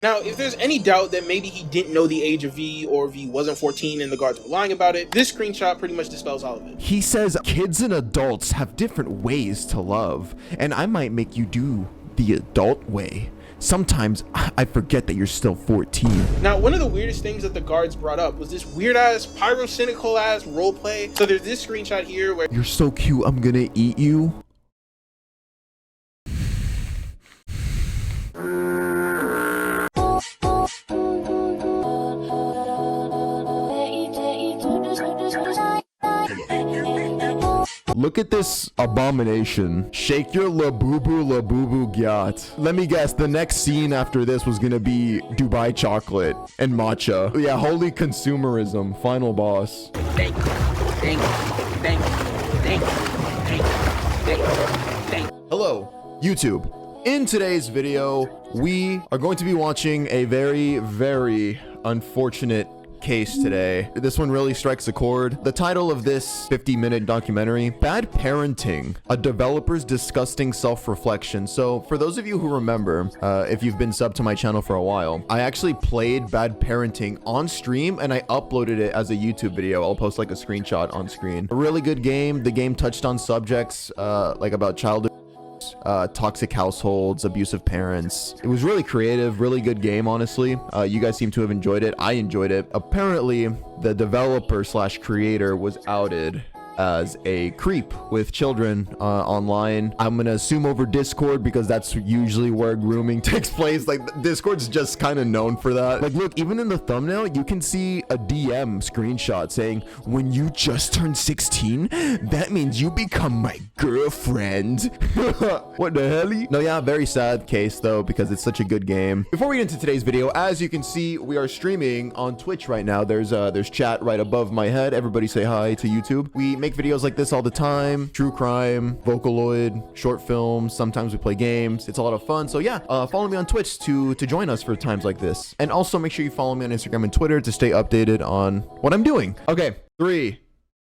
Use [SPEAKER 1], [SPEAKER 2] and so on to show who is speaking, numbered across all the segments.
[SPEAKER 1] Now, if there's any doubt that maybe he didn't know the age of V or V wasn't 14 and the guards were lying about it, this screenshot pretty much dispels all of it.
[SPEAKER 2] He says kids and adults have different ways to love, and I might make you do the adult way. Sometimes I forget that you're still 14.
[SPEAKER 1] Now, one of the weirdest things that the guards brought up was this weird ass, pyrocynical ass roleplay. So there's this screenshot here where
[SPEAKER 2] you're so cute, I'm gonna eat you. Look at this abomination. Shake your la-boo-boo gyat. Let me guess, the next scene after this was gonna be Dubai chocolate and matcha. Yeah, holy consumerism. Final boss. Hello, YouTube. In today's video, we are going to be watching a very, very unfortunate case today. This one really strikes a chord. The title of this 50-minute documentary, Bad Parenting, a developer's disgusting self-reflection. So for those of you who remember, if you've been subbed to my channel for a while, I actually played Bad Parenting on stream and I uploaded it as a YouTube video. I'll post like a screenshot on screen. A really good game. The game touched on subjects like about childhood, toxic households, abusive parents. It was really creative, really good game, honestly. You guys seem to have enjoyed it. I enjoyed it. Apparently, the developer slash creator was outed as a creep with children online. I'm gonna assume over Discord because that's usually where grooming takes place. Like, Discord's just kind of known for that. Like, look, even in the thumbnail, you can see a DM screenshot saying, when you just turned 16, that means you become my girlfriend. What the hell? No, yeah, very sad case though, because it's such a good game. Before we get into today's video, as you can see, we are streaming on Twitch right now. There's chat right above my head. Everybody say hi to YouTube. We make videos like this all the time. True crime, Vocaloid, short films. Sometimes we play games. It's a lot of fun. So yeah, follow me on Twitch to join us for times like this. And also make sure you follow me on Instagram and Twitter to stay updated on what I'm doing. Okay, 3,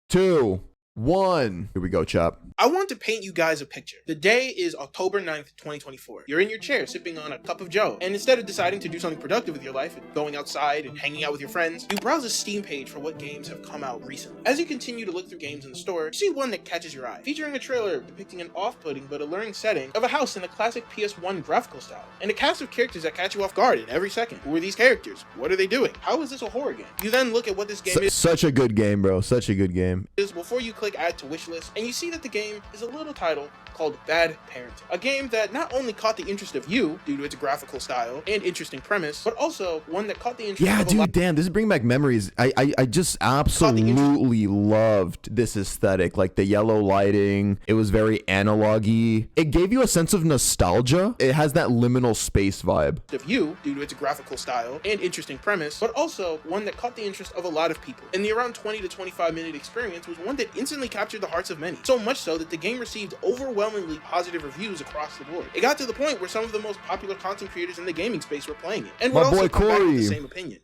[SPEAKER 2] 2, 1. Here we go, chap.
[SPEAKER 1] I want to paint you guys a picture. The day is October 9th, 2024. You're in your chair sipping on a cup of joe, and instead of deciding to do something productive with your life and going outside and hanging out with your friends, you browse a Steam page for what games have come out recently. As you continue to look through games in the store, you see one that catches your eye, featuring a trailer depicting an off-putting but alluring setting of a house in a classic PS1 graphical style, and a cast of characters that catch you off guard in every second. Who are these characters? What are they doing? How is this a horror game? You then look at what this game is.
[SPEAKER 2] Such a good game, bro. Such a good game.
[SPEAKER 1] Before you click add to wishlist, and you see that the game is a little title called Bad Parenting. A game that not only caught the interest of you due to its graphical style and interesting premise, but also one that caught the interest of
[SPEAKER 2] dude, damn, this is bringing back memories. I just absolutely loved this aesthetic, like the yellow lighting. It was very analog-y. It gave you a sense of nostalgia. It has that liminal space vibe.
[SPEAKER 1] Of you due to its graphical style and interesting premise, but also one that caught the interest of a lot of people. And the around 20 to 25 minute experience was one that instantly captured the hearts of many. So much so that the game received overwhelmingly positive reviews across the board. It got to the point where some of the most popular content creators in the gaming space were playing it, and would also come back with the same opinion.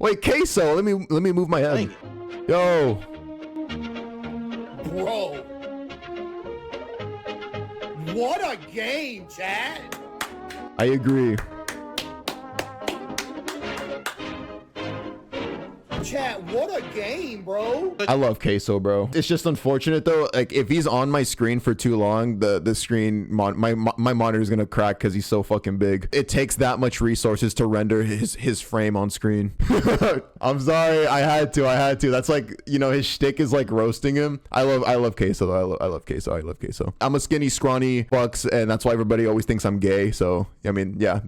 [SPEAKER 2] Wait, Queso, let me move my head. Yo,
[SPEAKER 3] bro, what a game, Chad.
[SPEAKER 2] I agree.
[SPEAKER 3] Chat, what a game, bro.
[SPEAKER 2] I love Queso, bro. It's just unfortunate though, like if he's on my screen for too long, the screen my monitor is gonna crack because he's so fucking big. It takes that much resources to render his frame on screen. I'm sorry, I had to. That's like, you know, his shtick is like roasting him. I love Queso though. I love Queso. I'm a skinny, scrawny bucks, and that's why everybody always thinks I'm gay. So I mean, yeah,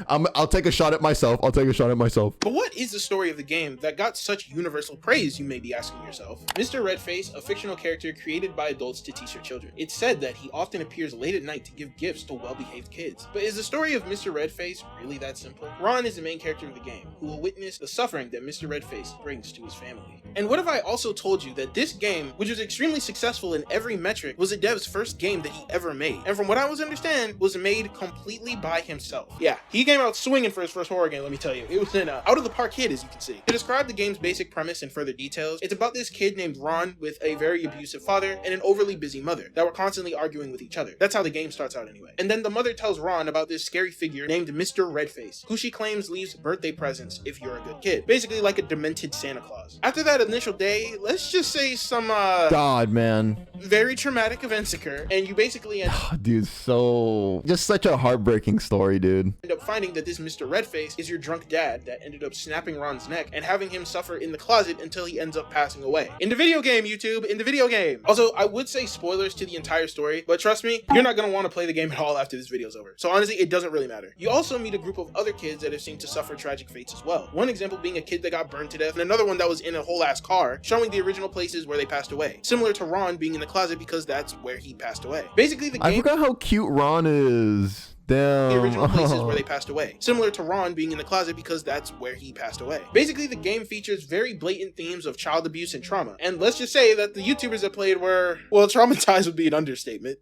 [SPEAKER 2] I'll take a shot at myself.
[SPEAKER 1] But what is the story of the game that got such universal praise, you may be asking yourself? Mr. Redface, a fictional character created by adults to teach their children. It's said that he often appears late at night to give gifts to well-behaved kids. But is the story of Mr. Redface really that simple? Ron is the main character of the game, who will witness the suffering that Mr. Redface brings to his family. And what if I also told you that this game, which was extremely successful in every metric, was a dev's first game that he ever made, and from what I was understand, was made completely by himself. Yeah, he came out swinging for his first horror game, let me tell you. It was an out-of-the-park hit, as you can see. To describe describe the game's basic premise in further details, it's about this kid named Ron with a very abusive father and an overly busy mother that were constantly arguing with each other. That's how the game starts out anyway. And then the mother tells Ron about this scary figure named Mr. Redface, who she claims leaves birthday presents if you're a good kid. Basically like a demented Santa Claus. After that initial day, let's just say some
[SPEAKER 2] God, man.
[SPEAKER 1] very traumatic events occur, and you basically end
[SPEAKER 2] Dude, just such a heartbreaking story, dude.
[SPEAKER 1] up finding that this Mr. Redface is your drunk dad that ended up snapping Ron's neck and having him suffer in the closet until he ends up passing away. In the video game, YouTube, in the video game. Also, I would say spoilers to the entire story, but trust me, you're not gonna want to play the game at all after this video's over. So honestly, it doesn't really matter. You also meet a group of other kids that have seemed to suffer tragic fates as well. One example being a kid that got burned to death, and another one that was in a whole ass car, showing the original places where they passed away. Similar to Ron being in the closet because that's where he passed away. Basically, the game—
[SPEAKER 2] I forgot how cute Ron is. Damn.
[SPEAKER 1] The original places where they passed away. Similar to Ron being in the closet because that's where he passed away. Basically, the game features very blatant themes of child abuse and trauma. And let's just say that the YouTubers that played were, well, traumatized would be an understatement.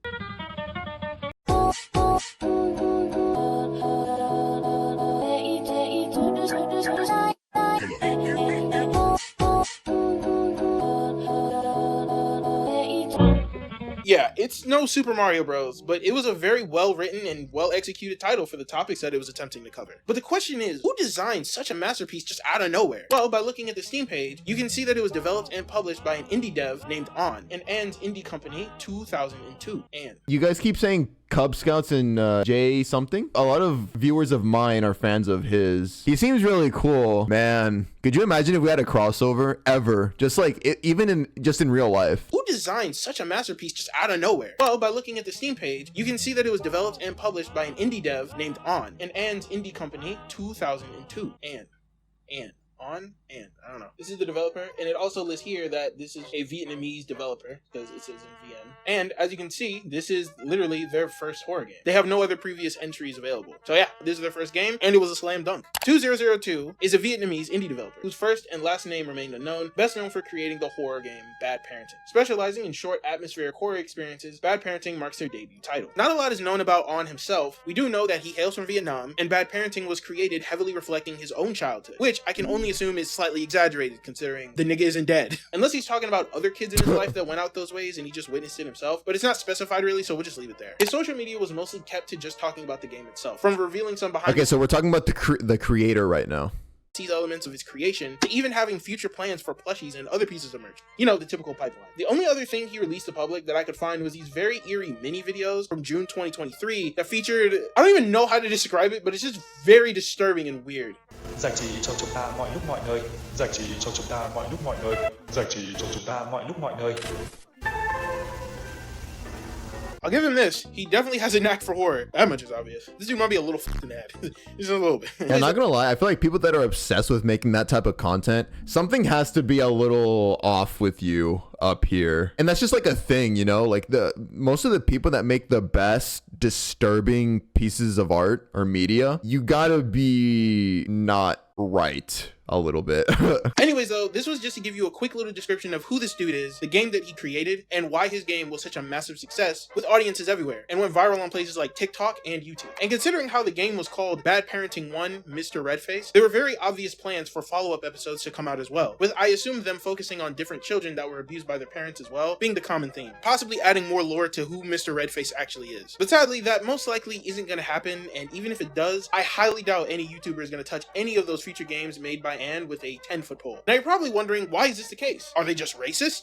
[SPEAKER 1] Yeah, it's no Super Mario Bros, but it was a very well-written and well-executed title for the topics that it was attempting to cover. But the question is, who designed such a masterpiece just out of nowhere? Well, by looking at the Steam page, you can see that it was developed and published by an indie dev named On, and indie company 2002. And
[SPEAKER 2] you guys keep saying Cub Scouts and Jay something. A lot of viewers of mine are fans of his. He seems really cool, man. Could you imagine if we had a crossover ever? Just like even in real life.
[SPEAKER 1] Who designed such a masterpiece just out of nowhere? Well, by looking at the Steam page, you can see that it was developed and published by an indie dev named On, and indie company 2002. I don't know. This is the developer, and it also lists here that this is a Vietnamese developer, because it says in VM. And as you can see, this is literally their first horror game. They have no other previous entries available. So yeah, this is their first game, and it was a slam dunk. 2002 is a Vietnamese indie developer, whose first and last name remain unknown, best known for creating the horror game Bad Parenting. Specializing in short atmospheric horror experiences, Bad Parenting marks their debut title. Not a lot is known about On himself. We do know that he hails from Vietnam, and Bad Parenting was created heavily reflecting his own childhood, which I can only assume is slightly exaggerated considering the nigga isn't dead. Unless he's talking about other kids in his life that went out those ways and he just witnessed it himself, but it's not specified really, so we'll just leave it there. His social media was mostly kept to just talking about the game itself, from revealing some behind
[SPEAKER 2] Okay, so we're talking about the creator right now.
[SPEAKER 1] these elements of his creation, to even having future plans for plushies and other pieces of merch. You know, the typical pipeline. The only other thing he released to public that I could find was these very eerie mini videos from June 2023 that featured, I don't even know how to describe it, but it's just very disturbing and weird.
[SPEAKER 4] Giặc chỉ cho chúng ta mọi lúc mọi nơi. Giặc chỉ cho chúng ta mọi lúc mọi nơi. Giặc chỉ cho chúng ta mọi lúc mọi nơi.
[SPEAKER 1] I'll give him this. He definitely has a knack for horror. That much is obvious. This dude might be a little fucking mad. Just a little bit.
[SPEAKER 2] Yeah, not gonna lie, I feel like people that are obsessed with making that type of content, something has to be a little off with you up here. And that's just like a thing, you know? Like most of the people that make the best disturbing pieces of art or media, you gotta be not right a little bit.
[SPEAKER 1] Anyways, though, this was just to give you a quick little description of who this dude is, the game that he created, and why his game was such a massive success with audiences everywhere and went viral on places like TikTok and YouTube. And considering how the game was called Bad Parenting 1 Mr. Redface, there were very obvious plans for follow-up episodes to come out as well, with I assume them focusing on different children that were abused by their parents as well being the common theme, possibly adding more lore to who Mr. Redface actually is. But sadly, that most likely isn't going to happen, and even if it does, I highly doubt any YouTuber is going to touch any of those feature games made by Ann with a 10-foot pole. Now you're probably wondering, why is this the case? Are they just racist?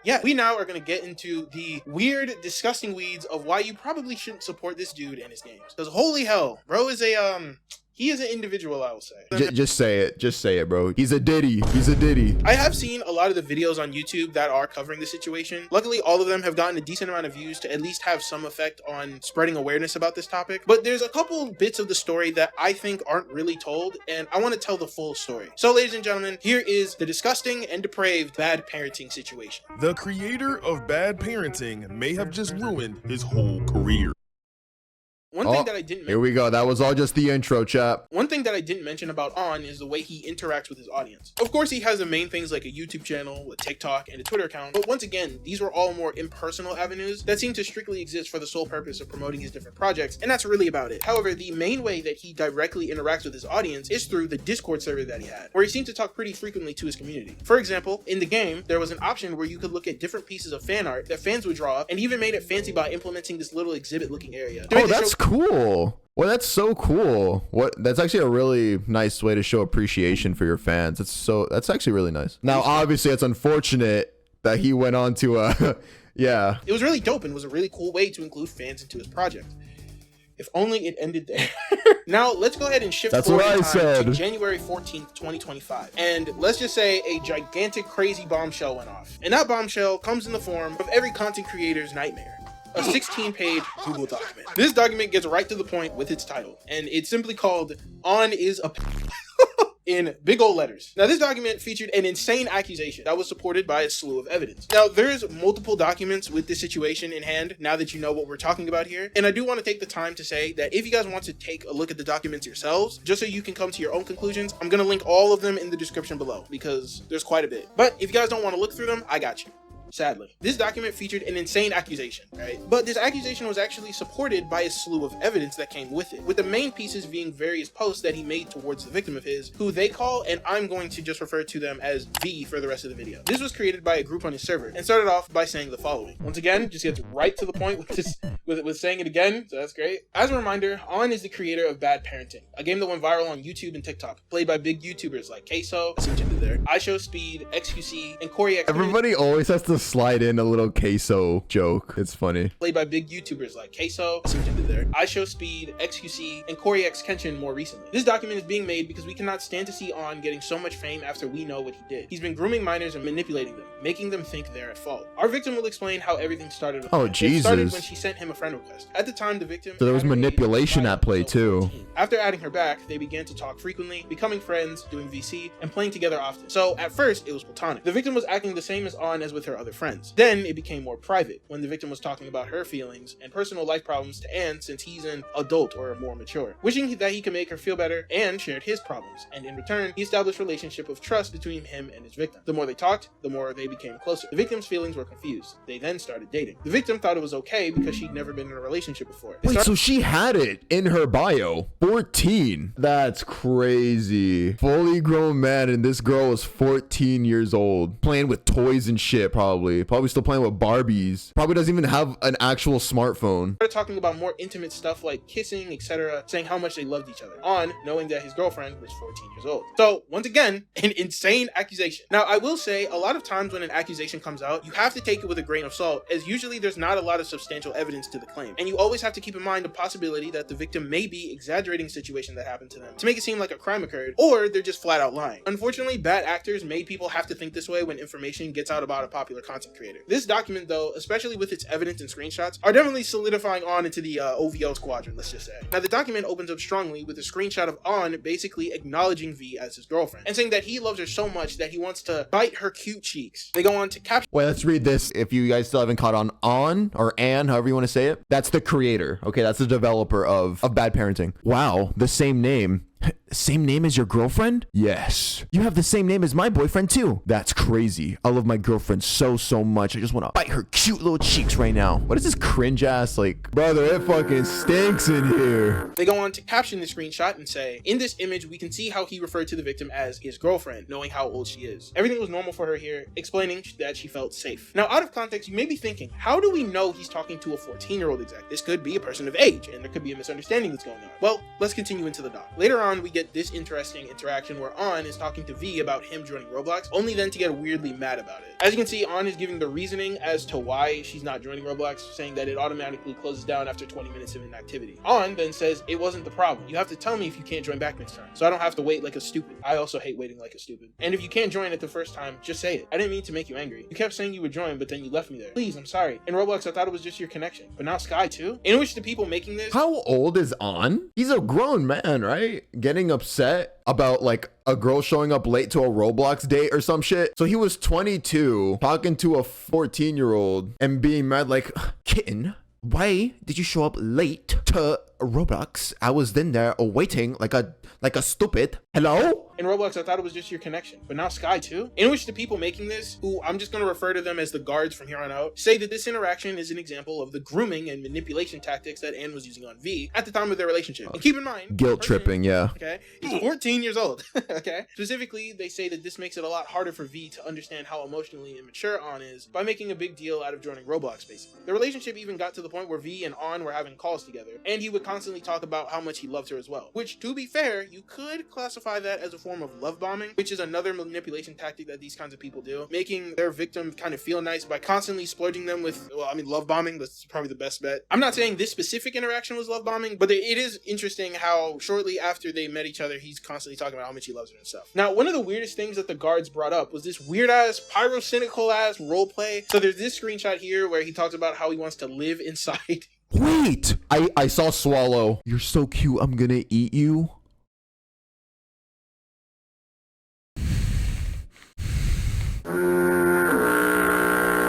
[SPEAKER 1] Yeah, we now are going to get into the weird, disgusting weeds of why you probably shouldn't support this dude and his games. Because holy hell, bro is he is an individual, I will say.
[SPEAKER 2] Just say it. Just say it, bro. He's a ditty. He's a ditty.
[SPEAKER 1] I have seen a lot of the videos on YouTube that are covering the situation. Luckily, all of them have gotten a decent amount of views to at least have some effect on spreading awareness about this topic. But there's a couple bits of the story that I think aren't really told, and I want to tell the full story. So, ladies and gentlemen, here is the disgusting and depraved bad parenting situation.
[SPEAKER 5] The creator of Bad Parenting may have just ruined his whole career.
[SPEAKER 1] One thing that I didn't
[SPEAKER 2] Here we go. That was all just the intro, chap.
[SPEAKER 1] One thing that I didn't mention about On is the way he interacts with his audience. Of course, he has the main things like a YouTube channel, a TikTok, and a Twitter account, but once again, these were all more impersonal avenues that seem to strictly exist for the sole purpose of promoting his different projects, and that's really about it. However, the main way that he directly interacts with his audience is through the Discord server that he had, where he seemed to talk pretty frequently to his community. For example, in the game, there was an option where you could look at different pieces of fan art that fans would draw up, and even made it fancy by implementing this little exhibit-looking area.
[SPEAKER 2] Oh, that's cool. Well, that's so cool. That's actually a really nice way to show appreciation for your fans. That's actually really nice. Now, obviously, it's unfortunate that he went on to yeah.
[SPEAKER 1] It was really dope and was a really cool way to include fans into his project. If only it ended there. Now, let's go ahead and shift forward in time to January 14th, 2025. And let's just say a gigantic, crazy bombshell went off. And that bombshell comes in the form of every content creator's nightmare. A 16-page Google document. This document gets right to the point with its title, and it's simply called On is a in big old letters. Now, this document featured an insane accusation that was supported by a slew of evidence. Now, there's multiple documents with this situation in hand now that you know what we're talking about here, and I do want to take the time to say that if you guys want to take a look at the documents yourselves, just so you can come to your own conclusions, I'm going to link all of them in the description below because there's quite a bit. But if you guys don't want to look through them, I got you. Sadly, this document featured an insane accusation, right? But this accusation was actually supported by a slew of evidence that came with it, with the main pieces being various posts that he made towards the victim of his, who they call, and I'm going to just refer to them as V for the rest of the video. This was created by a group on his server and started off by saying the following. Once again, just gets right to the point with saying it again, so that's great. As a reminder, On is the creator of Bad Parenting, a game that went viral on YouTube and TikTok, played by big YouTubers like Queso, I see what you did there, iShowSpeed, XQC, and Corey X.
[SPEAKER 2] Everybody always has to slide in a little Queso joke. It's funny.
[SPEAKER 1] Played by big YouTubers like Queso, I see what you did there, iShowSpeed, XQC, and Corey X Kenshin more recently. This document is being made because we cannot stand to see On getting so much fame after we know what he did. He's been grooming minors and manipulating them, making them think they're at fault. Our victim will explain how everything started with
[SPEAKER 2] Jesus.
[SPEAKER 1] It started when she sent him a friend request. At the time, the victim...
[SPEAKER 2] So there was manipulation at play too.
[SPEAKER 1] After adding her back, they began to talk frequently, becoming friends, doing VC, and playing together often. So at first, it was platonic. The victim was acting the same as On as with her other friends. Then it became more private when the victim was talking about her feelings and personal life problems to Anne since he's an adult or more mature, wishing that he could make her feel better and shared his problems. And in return, he established a relationship of trust between him and his victim. The more they talked, the more they became closer. The victim's feelings were confused. They then started dating. The victim thought it was okay because she'd never been in a relationship before.
[SPEAKER 2] Wait, so she had it in her bio. 14. That's crazy. Fully grown man, and this girl was 14 years old. Playing with toys and shit, probably. Probably still playing with Barbies. Probably doesn't even have an actual smartphone.
[SPEAKER 1] Started talking about more intimate stuff like kissing, etc., saying how much they loved each other. On knowing that his girlfriend was 14 years old. So, once again, an insane accusation. Now, I will say, a lot of times when an accusation comes out, you have to take it with a grain of salt, as usually there's not a lot of substantial evidence to the claim. And you always have to keep in mind the possibility that the victim may be exaggerating a situation that happened to them to make it seem like a crime occurred, or they're just flat out lying. Unfortunately, bad actors made people have to think this way when information gets out about a popular content creator. This document, though, especially with its evidence and screenshots, are definitely solidifying On into the OVO squadron, let's just say. Now, the document opens up strongly with a screenshot of On basically acknowledging V as his girlfriend, and saying that he loves her so much that he wants to bite her cute cheeks. They go on to caption.
[SPEAKER 2] Wait, let's read this. If you guys still haven't caught on or Anne, however you want to say it, that's the creator. Okay, that's the developer of Bad Parenting. Wow, the same name. Same name as your girlfriend? Yes. You have the same name as my boyfriend too. That's crazy. I love my girlfriend so much. I just want to bite her cute little cheeks right now. What is this cringe ass, like, brother, it fucking stinks in here.
[SPEAKER 1] They go on to caption the screenshot and say, in this image, we can see how he referred to the victim as his girlfriend, knowing how old she is. Everything was normal for her here, explaining that she felt safe. Now, out of context, you may be thinking, how do we know he's talking to a 14-year-old exactly? This could be a person of age, and there could be a misunderstanding that's going on. Well, let's continue into the doc. Later on, we get this interesting interaction where On is talking to V about him joining Roblox, only then to get weirdly mad about it. As you can see, On is giving the reasoning as to why she's not joining Roblox, saying that it automatically closes down after 20 minutes of inactivity. On then says, it wasn't the problem. You have to tell me if you can't join back next time, so I don't have to wait like a stupid. I also hate waiting like a stupid. And if you can't join it the first time, just say it. I didn't mean to make you angry. You kept saying you would join, but then you left me there. Please, I'm sorry. In Roblox, I thought it was just your connection, but now Sky too? In which the people making this...
[SPEAKER 2] How old is On? He's a grown man, right? Getting upset about like a girl showing up late to a Roblox date or some shit. So he was 22 talking to a 14-year-old and being mad like, kitten, Why did you show up late to Roblox? I was then there waiting like a stupid. Hello?
[SPEAKER 1] In Roblox, I thought it was just your connection, but now Sky too? In which the people making this, who I'm just going to refer to them as the guards from here on out, say that this interaction is an example of the grooming and manipulation tactics that Anne was using on V at the time of their relationship. And keep in mind,
[SPEAKER 2] Guilt tripping, yeah.
[SPEAKER 1] Okay, he's 14 years old. Okay, specifically, they say that this makes it a lot harder for V to understand how emotionally immature An is by making a big deal out of joining Roblox, basically. The relationship even got to the point where V and An were having calls together, and he would constantly talk about how much he loved her as well. Which, to be fair, you could classify that as a form of love bombing, which is another manipulation tactic that these kinds of people do, making their victim kind of feel nice by constantly splurging them with, well, I mean, love bombing. That's probably the best bet. I'm not saying this specific interaction was love bombing, but it is interesting how shortly after they met each other, he's constantly talking about how much he loves her and stuff. Now, one of the weirdest things that the guards brought up was this weird ass, pyrocynical ass roleplay. So there's this screenshot here where he talks about how he wants to live inside.
[SPEAKER 2] Wait! I saw Swallow. You're so cute, I'm gonna eat you.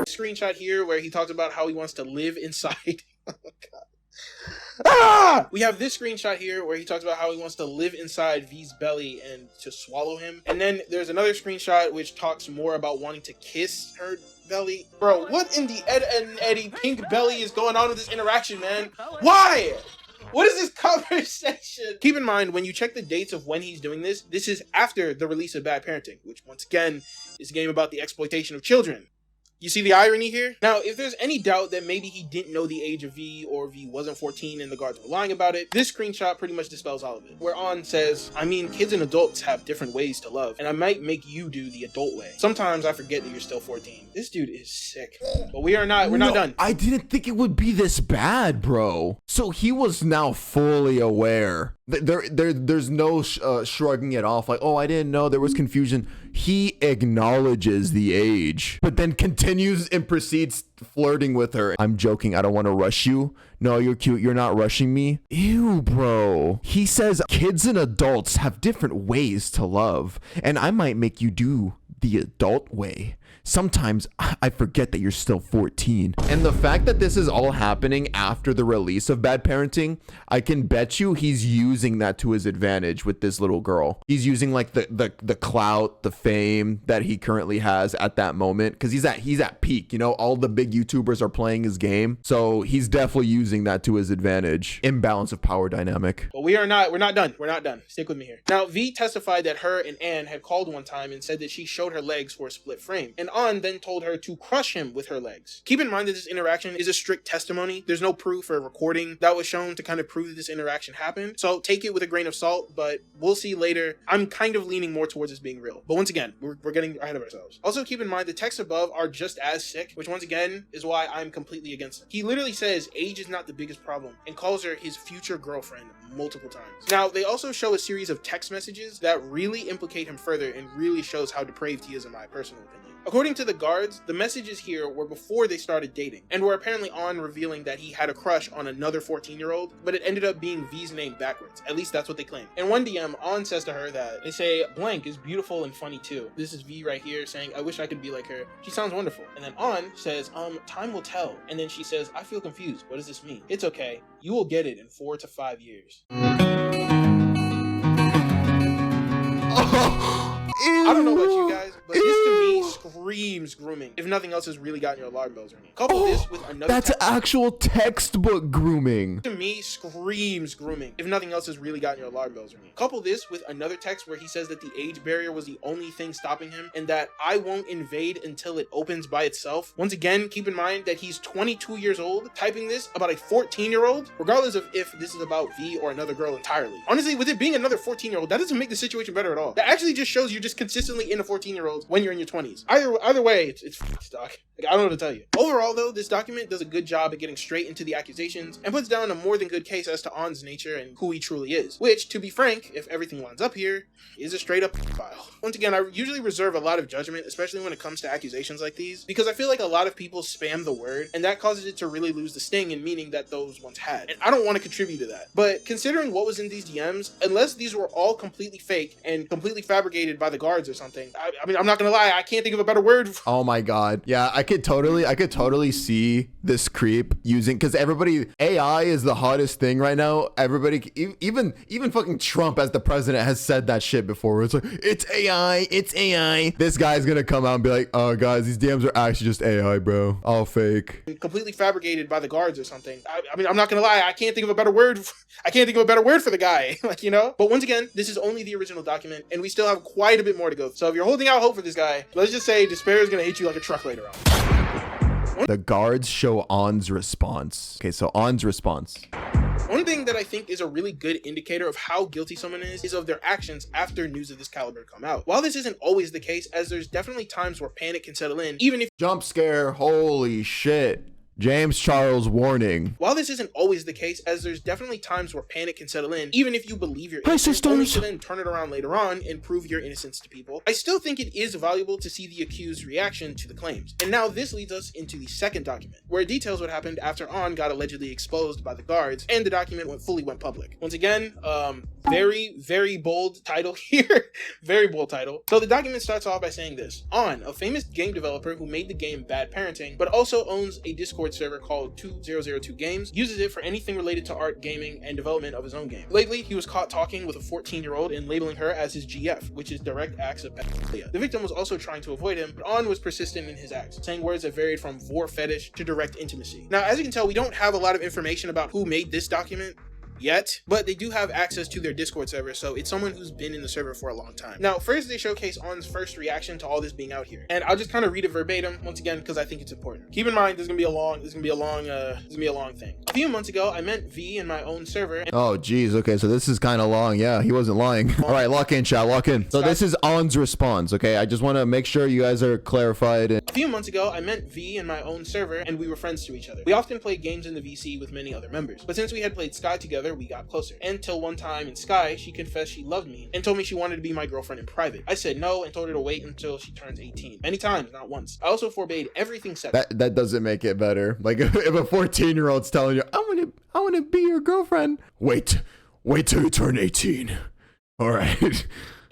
[SPEAKER 1] Screenshot here where he talks about how he wants to live inside. Oh god. Ah! We have this screenshot here where he talks about how he wants to live inside V's belly and to swallow him. And then there's another screenshot which talks more about wanting to kiss her belly. Bro, what in the Ed, Ed and Eddie pink belly is going on with this interaction, man? Why? What is this conversation? Keep in mind, when you check the dates of when he's doing this, this is after the release of Bad Parenting, which once again is a game about the exploitation of children. You see the irony here? Now, if there's any doubt that maybe he didn't know the age of V or V wasn't 14 and the guards were lying about it, this screenshot pretty much dispels all of it. Where An says, I mean, kids and adults have different ways to love, and I might make you do the adult way. Sometimes I forget that you're still 14. This dude is sick. But we're not done.
[SPEAKER 2] I didn't think it would be this bad, bro. So he was now fully aware. There's no shrugging it off like, oh, I didn't know, there was confusion. He acknowledges the age, but then continues and proceeds flirting with her. I'm joking, I don't want to rush you. No, you're cute, you're not rushing me. Ew, bro. He says kids and adults have different ways to love, and I might make you do the adult way. Sometimes I forget that you're still 14. And the fact that this is all happening after the release of Bad Parenting, I can bet you he's using that to his advantage with this little girl. He's using like the clout, the fame that he currently has at that moment, because he's at peak, you know, all the big YouTubers are playing his game. So he's definitely using that to his advantage. Imbalance of power dynamic.
[SPEAKER 1] But we're not done. We're not done. Stick with me here. Now, V testified that her and Anne had called one time and said that she showed her legs for a split frame. And An then told her to crush him with her legs. Keep in mind that this interaction is a strict testimony. There's no proof or recording that was shown to kind of prove that this interaction happened. So take it with a grain of salt, but we'll see later. I'm kind of leaning more towards this being real. But once again, we're getting ahead of ourselves. Also keep in mind the texts above are just as sick, which once again is why I'm completely against them. He literally says age is not the biggest problem and calls her his future girlfriend multiple times. Now, they also show a series of text messages that really implicate him further and really shows how depraved he is in my personal opinion. According to the guards, the messages here were before they started dating, and were apparently An revealing that he had a crush on another 14-year-old, but it ended up being V's name backwards. At least that's what they claim. In one DM, An says to her that they say, blank is beautiful and funny too. This is V right here saying, I wish I could be like her. She sounds wonderful. And then An says, time will tell. And then she says, I feel confused. What does this mean? It's okay. You will get it in 4 to 5 years. I don't know about you guys, but this to me screams grooming. If nothing else has really gotten your alarm bells ringing. Couple this with another.
[SPEAKER 2] That's actual textbook grooming.
[SPEAKER 1] To me screams grooming. If nothing else has really gotten your alarm bells ringing. Couple this with another text where he says that the age barrier was the only thing stopping him, and that I won't invade until it opens by itself. Once again, keep in mind that he's 22 years old typing this about a 14-year-old, regardless of if this is about V or another girl entirely. Honestly, with it being another 14-year-old, that doesn't make the situation better at all. That actually just shows you're just consistently into 14-year-olds when you're in your 20s. Either way, it's stock. Like, I don't know what to tell you. Overall, though, this document does a good job at getting straight into the accusations and puts down a more than good case as to An's nature and who he truly is. Which, to be frank, if everything lines up here, is a straight up file. Once again, I usually reserve a lot of judgment, especially when it comes to accusations like these, because I feel like a lot of people spam the word, and that causes it to really lose the sting and meaning that those once had. And I don't want to contribute to that. But considering what was in these DMs, unless these were all completely fake and completely fabricated by the guards or something, I mean, I'm not gonna lie, I can't think of a better word
[SPEAKER 2] Oh my god. Yeah, I could totally see this creep using, because everybody, AI is the hottest thing right now. Everybody, even fucking Trump as the president has said that shit before, where it's like, it's AI, it's AI. This guy's gonna come out and be like, oh guys, these DMs are actually just AI, bro. All fake.
[SPEAKER 1] Completely fabricated by the guards or something. I mean, I'm not gonna lie, I can't think of a better word for the guy. Like, you know? But once again, this is only the original document, and we still have quite a bit more to go. So if you're holding out hope for this guy, let's just say despair is gonna hit you like a truck later on.
[SPEAKER 2] The guards show On's response. Okay, so On's response.
[SPEAKER 1] One thing that I think is a really good indicator of how guilty someone is of their actions after news of this caliber come out. While this isn't always the case, as there's definitely times where panic can settle in, even if
[SPEAKER 2] Jump scare, holy shit. James Charles warning.
[SPEAKER 1] While this isn't always the case, as there's definitely times where panic can settle in, even if you believe you're innocent, only to then turn it around later on and prove your innocence to people, I still think it is valuable to see the accused's reaction to the claims. And now this leads us into the second document, where it details what happened after On got allegedly exposed by the guards, and the document went public. Once again, very bold title here. Very bold title. So the document starts off by saying this: On, a famous game developer who made the game Bad Parenting, but also owns a Discord server called 2002 Games, uses it for anything related to art, gaming, and development of his own game. Lately, he was caught talking with a 14-year-old and labeling her as his GF, which is direct acts of pedophilia. The victim was also trying to avoid him, but On was persistent in his acts, saying words that varied from vore fetish to direct intimacy. Now, as you can tell, we don't have a lot of information about who made this document yet, but they do have access to their Discord server, so it's someone who's been in the server for a long time. Now, first they showcase On's first reaction to all this being out here, and I'll just kind of read it verbatim once again because I think it's important. Keep in mind, this is gonna be a long thing. A few months ago, I met V in my own server. And
[SPEAKER 2] oh, geez. Okay, so this is kind of long. Yeah, he wasn't lying. All right, lock in, chat. Lock in. So this is On's response. Okay, I just want to make sure you guys are clarified.
[SPEAKER 1] A few months ago, I met V in my own server, and we were friends to each other. We often played games in the VC with many other members, but since we had played Sky together, we got closer. Until one time in Sky, she confessed she loved me and told me she wanted to be my girlfriend in private. I said no and told her to wait until she turns 18. Many times, not once. I also forbade everything sexual.
[SPEAKER 2] That doesn't make it better. Like if a 14-year-old's telling you, I want to be your girlfriend. Wait till you turn 18. All right.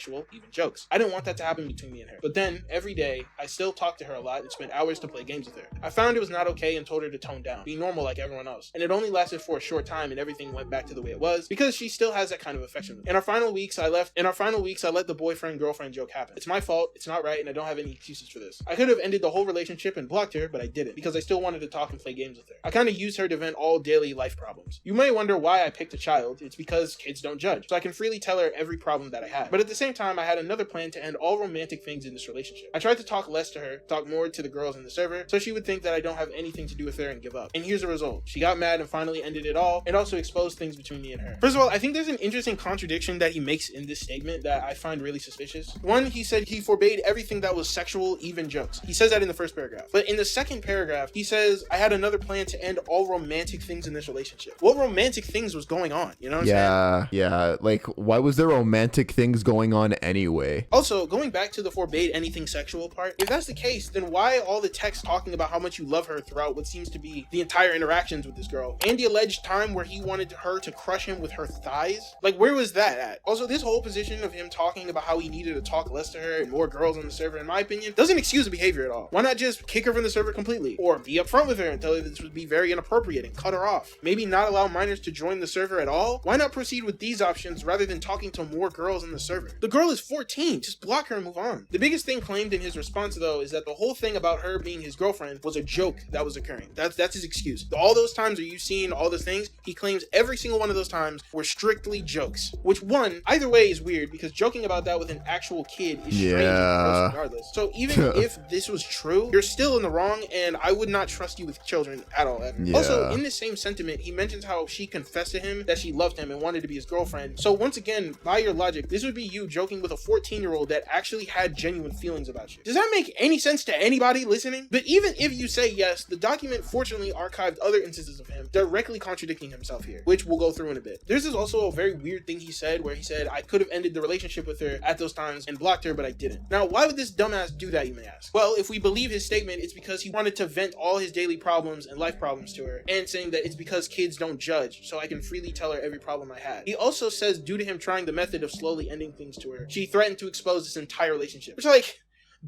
[SPEAKER 1] Even jokes. I didn't want that to happen between me and her. But then, every day, I still talked to her a lot and spent hours to play games with her. I found it was not okay and told her to tone down, be normal like everyone else. And it only lasted for a short time and everything went back to the way it was because she still has that kind of affection. In our final weeks, I let the boyfriend-girlfriend joke happen. It's my fault, it's not right, and I don't have any excuses for this. I could have ended the whole relationship and blocked her, but I didn't because I still wanted to talk and play games with her. I kind of used her to vent all daily life problems. You may wonder why I picked a child. It's because kids don't judge. So I can freely tell her every problem that I had. But at the same time, I had another plan to end all romantic things in this relationship. I tried to talk less to her, talk more to the girls in the server, so she would think that I don't have anything to do with her and give up. And here's the result. She got mad and finally ended it all, and also exposed things between me and her. First of all, I think there's an interesting contradiction that he makes in this statement that I find really suspicious. One, he said he forbade everything that was sexual, even jokes. He says that in the first paragraph. But in the second paragraph, he says, I had another plan to end all romantic things in this relationship. What romantic things was going on? You know what I'm saying?
[SPEAKER 2] Yeah. Like, why was there romantic things going on anyway?
[SPEAKER 1] Also, going back to the forbade anything sexual part, if that's the case, then why all the text talking about how much you love her throughout what seems to be the entire interactions with this girl, and the alleged time where he wanted her to crush him with her thighs? Like, where was that at? Also, this whole position of him talking about how he needed to talk less to her and more girls on the server, in my opinion, doesn't excuse the behavior at all. Why not just kick her from the server completely? Or be upfront with her and tell her this would be very inappropriate and cut her off? Maybe not allow minors to join the server at all? Why not proceed with these options rather than talking to more girls in the server? The girl is 14, just block her and move on. The biggest thing claimed in his response though is that the whole thing about her being his girlfriend was a joke that was occurring. That's his excuse. All those times where you've seen all those things, he claims every single one of those times were strictly jokes. Which one, either way is weird because joking about that with an actual kid is strange regardless. So even if this was true, you're still in the wrong and I would not trust you with children at all ever.
[SPEAKER 2] Yeah.
[SPEAKER 1] Also, in the same sentiment, he mentions how she confessed to him that she loved him and wanted to be his girlfriend. So once again, by your logic, this would be you joking with a 14-year-old that actually had genuine feelings about you. Does that make any sense to anybody listening? But even if you say yes, the document fortunately archived other instances of him directly contradicting himself here, which we'll go through in a bit. There's also a very weird thing he said where he said, I could have ended the relationship with her at those times and blocked her, but I didn't. Now, why would this dumbass do that, you may ask? Well, if we believe his statement, it's because he wanted to vent all his daily problems and life problems to her, and saying that it's because kids don't judge, so I can freely tell her every problem I had. He also says due to him trying the method of slowly ending things to her, she threatened to expose this entire relationship. Which, like,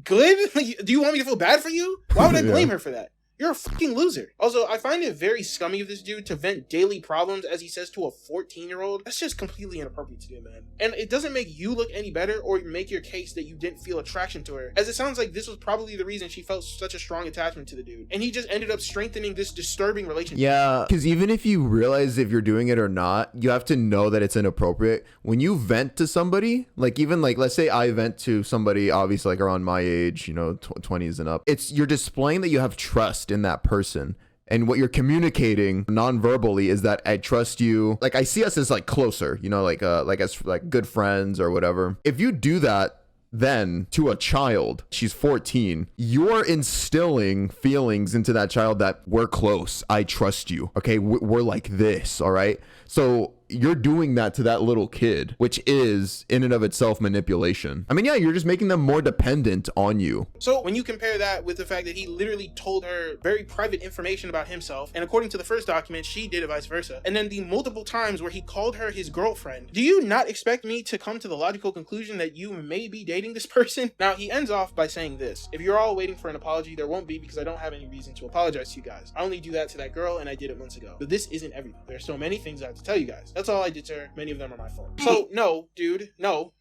[SPEAKER 1] Good? Do you want me to feel bad for you? Why would I blame her for that? You're a fucking loser. Also, I find it very scummy of this dude to vent daily problems, as he says, to a 14-year-old. That's just completely inappropriate to do, man. And it doesn't make you look any better or make your case that you didn't feel attraction to her, as it sounds like this was probably the reason she felt such a strong attachment to the dude. And he just ended up strengthening this disturbing relationship.
[SPEAKER 2] Yeah, because even if you realize if you're doing it or not, you have to know that it's inappropriate. When you vent to somebody, like even like, let's say I vent to somebody, obviously like around my age, you know, 20s and up, you're displaying that you have trust in that person. And what you're communicating non-verbally is that I trust you. Like, I see us as like closer, you know, like as like good friends or whatever. If you do that then to a child, she's 14, you're instilling feelings into that child that we're close. I trust you. Okay. We're like this. All right. So you're doing that to that little kid, which is in and of itself manipulation. I mean, yeah, you're just making them more dependent on you.
[SPEAKER 1] So when you compare that with the fact that he literally told her very private information about himself, and according to the first document, she did it vice versa, and then the multiple times where he called her his girlfriend, do you not expect me to come to the logical conclusion that you may be dating this person? Now, he ends off by saying this: if you're all waiting for an apology, there won't be, because I don't have any reason to apologize to you guys. I only do that to that girl, and I did it months ago. But this isn't everything. There's so many things I have to tell you guys. That's all I did to her. Many of them are my fault. So, no, dude. No.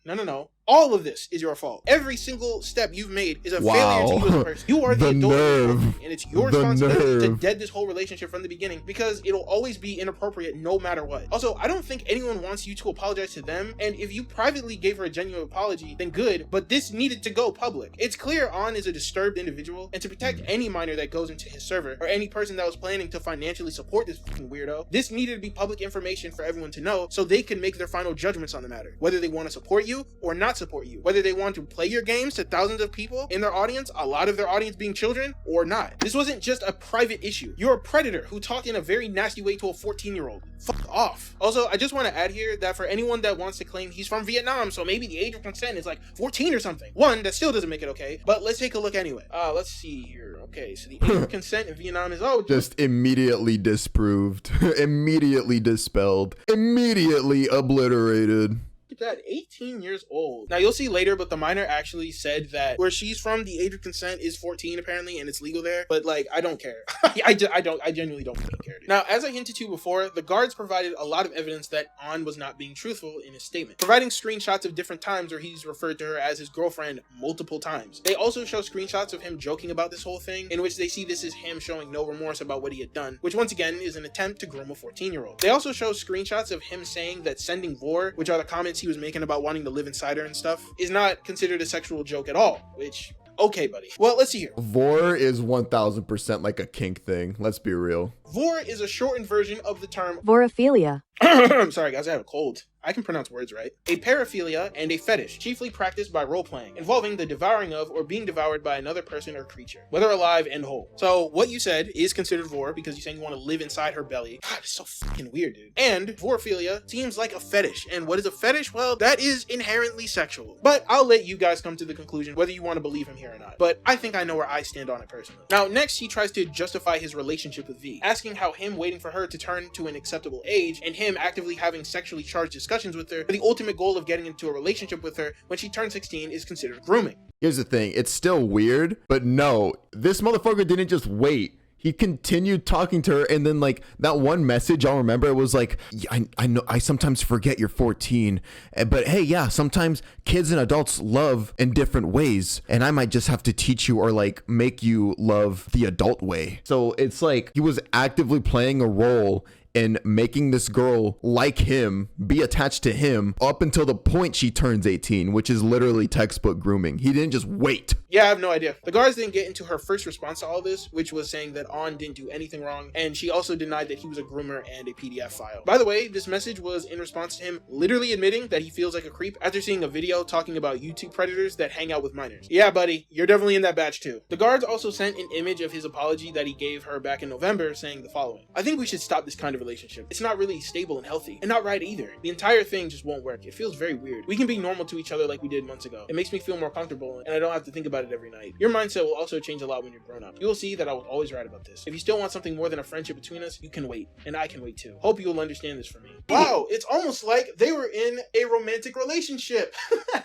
[SPEAKER 1] All of this is your fault. Every single step you've made is a failure to you as a person. You are the adult, and it's your responsibility to dead this whole relationship from the beginning, because it'll always be inappropriate no matter what. Also, I don't think anyone wants you to apologize to them, and if you privately gave her a genuine apology, then good, but this needed to go public. It's clear On is a disturbed individual, and to protect any minor that goes into his server, or any person that was planning to financially support this fucking weirdo, this needed to be public information for everyone to know, so they can make their final judgments on the matter, whether they want to support you or not support you, whether they want to play your games to thousands of people in their audience, a lot of their audience being children, or not. This wasn't just a private issue. You're a predator who talked in a very nasty way to a 14-year-old. Fuck off. Also, I just want to add here that for anyone that wants to claim he's from Vietnam, so maybe the age of consent is like 14 or something, one, that still doesn't make it okay, but let's take a look anyway. Let's see here. Okay, so the age of consent in Vietnam is,
[SPEAKER 2] just immediately disproved, immediately dispelled, immediately obliterated.
[SPEAKER 1] At 18 years old. Now, you'll see later, but the minor actually said that where she's from, the age of consent is 14 apparently, and it's legal there, but like, I don't care. I genuinely don't care. Now, as I hinted to before, the guards provided a lot of evidence that On was not being truthful in his statement, providing screenshots of different times where he's referred to her as his girlfriend multiple times. They also show screenshots of him joking about this whole thing, in which they see this as him showing no remorse about what he had done, which once again is an attempt to groom a 14-year-old. They also show screenshots of him saying that sending vore, which are the comments he was making about wanting to live inside her and stuff, is not considered a sexual joke at all, which, okay, buddy. Well, let's see here.
[SPEAKER 2] Vore is 1000% like a kink thing. Let's be real.
[SPEAKER 1] Vore is a shortened version of the term
[SPEAKER 5] vorophilia.
[SPEAKER 1] I'm sorry guys, I have a cold. I can pronounce words right. A paraphilia and a fetish, chiefly practiced by role-playing, involving the devouring of or being devoured by another person or creature, whether alive and whole. So what you said is considered vore because you're saying you want to live inside her belly. God, it's so fucking weird, dude. And vorophilia seems like a fetish. And what is a fetish? Well, that is inherently sexual. But I'll let you guys come to the conclusion whether you want to believe him here or not. But I think I know where I stand on it personally. Now, next, he tries to justify his relationship with V, asking how him waiting for her to turn to an acceptable age and him actively having sexually charged discussions with her for the ultimate goal of getting into a relationship with her when she turns 16 is considered grooming.
[SPEAKER 2] Here's the thing, it's still weird, but no, this motherfucker didn't just wait. He continued talking to her, and then like that one message I'll remember, it was like, I know I sometimes forget you're 14, but hey, yeah, sometimes kids and adults love in different ways, and I might just have to teach you or like make you love the adult way. So it's like he was actively playing a role and making this girl like him, be attached to him up until the point she turns 18, which is literally textbook grooming. He didn't just wait.
[SPEAKER 1] Yeah, I have no idea. The guards didn't get into her first response to all this, which was saying that On didn't do anything wrong, and she also denied that he was a groomer and a PDF file. By the way, this message was in response to him literally admitting that he feels like a creep after seeing a video talking about YouTube predators that hang out with minors. Yeah, buddy, you're definitely in that batch too. The guards also sent an image of his apology that he gave her back in November, saying the following: I think we should stop this kind of relationship. It's not really stable and healthy, and not right either. The entire thing just won't work. It feels very weird. We can be normal to each other like we did months ago. It makes me feel more comfortable, and I don't have to think about it every night. Your mindset will also change a lot when you're grown up. You will see that I was always right about this. If you still want something more than a friendship between us, you can wait, and I can wait too. Hope you'll understand this for me. Wow, it's almost like they were in a romantic relationship.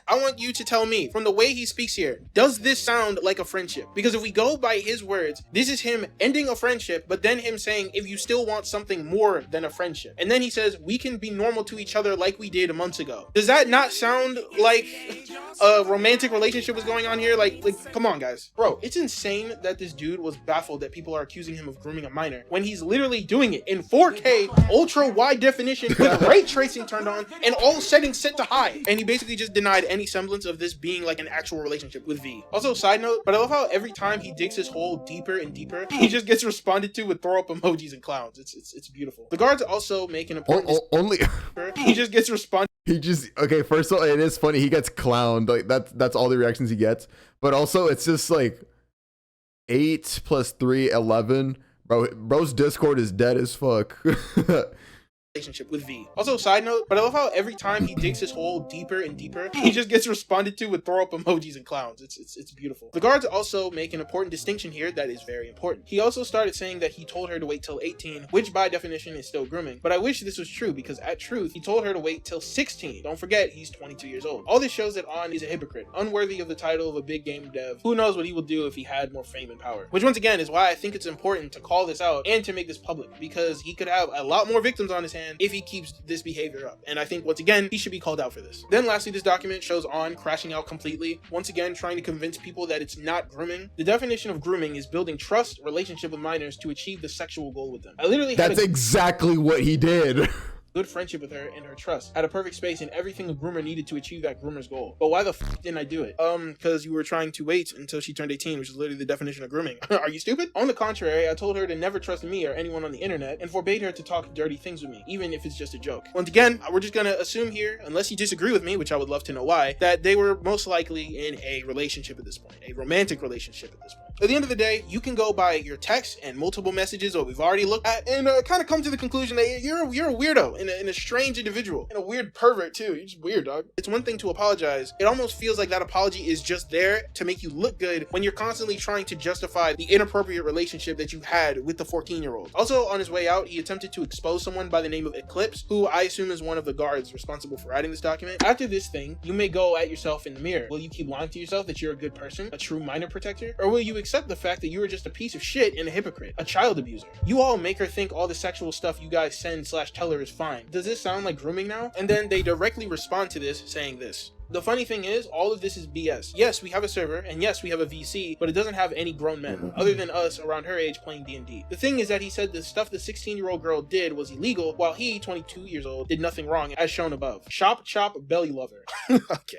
[SPEAKER 1] I want you to tell me, from the way he speaks here, does this sound like a friendship? Because if we go by his words, this is him ending a friendship, but then him saying, if you still want something more than a friendship. And then he says, we can be normal to each other like we did months ago. Does that not sound like a romantic relationship was going on here? Like, come on, guys. Bro, it's insane that this dude was baffled that people are accusing him of grooming a minor when he's literally doing it in 4K, ultra wide definition, with ray tracing turned on, and all settings set to high. And he basically just denied any semblance of this being like an actual relationship with V. Also, side note, but I love how every time he digs his hole deeper and deeper, he just gets responded to with throw up emojis and clowns. It's beautiful. The guards also make an important
[SPEAKER 2] only
[SPEAKER 1] he just gets responded.
[SPEAKER 2] Okay, first of all, it is funny he gets clowned, like that's all the reactions he gets, but also it's just like 8 plus 3 11. Bro's Discord is dead as fuck.
[SPEAKER 1] Relationship with V. Also, side note, but I love how every time he digs his hole deeper and deeper, he just gets responded to with throw up emojis and clowns. It's beautiful. The guards also make an important distinction here that is very important. He also started saying that he told her to wait till 18, which by definition is still grooming. But I wish this was true, because at truth, he told her to wait till 16. Don't forget, he's 22 years old. All this shows that On is a hypocrite, unworthy of the title of a big game dev. Who knows what he will do if he had more fame and power. Which once again is why I think it's important to call this out and to make this public, because he could have a lot more victims on his hands if he keeps this behavior up. And I think once again, he should be called out for this. Then lastly, this document shows On crashing out completely, once again trying to convince people that it's not grooming. The definition of grooming is building trust, relationship with minors to achieve the sexual goal with them. I literally had
[SPEAKER 2] That's exactly what he did.
[SPEAKER 1] Good friendship with her and her trust, had a perfect space and everything a groomer needed to achieve that groomer's goal. But why the f didn't I do it? Because you were trying to wait until she turned 18, which is literally the definition of grooming. Are you stupid? On the contrary, I told her to never trust me or anyone on the internet and forbade her to talk dirty things with me, even if it's just a joke. Once again, we're just gonna assume here, unless you disagree with me, which I would love to know why, that they were most likely in a relationship at this point, a romantic relationship at this point. At the end of the day, you can go by your text and multiple messages, what we've already looked at, and kind of come to the conclusion that you're a weirdo and a strange individual and a weird pervert too. You're just weird, dog. It's one thing to apologize. It almost feels like that apology is just there to make you look good when you're constantly trying to justify the inappropriate relationship that you had with the 14-year-old. Also, on his way out, he attempted to expose someone by the name of Eclipse, who I assume is one of the guards responsible for writing this document. After this thing, you may go at yourself in the mirror. Will you keep lying to yourself that you're a good person, a true minor protector? Or will you accept the fact that you were just a piece of shit and a hypocrite, a child abuser? You all make her think all the sexual stuff you guys send/tell her is fine. Does this sound like grooming now? And then they directly respond to this saying this. The funny thing is, all of this is BS. Yes, we have a server, and yes, we have a VC, but it doesn't have any grown men, other than us around her age playing D&D. The thing is that he said the stuff the 16-year-old girl did was illegal, while he, 22 years old, did nothing wrong, as shown above. Chop, chop, belly lover. Okay.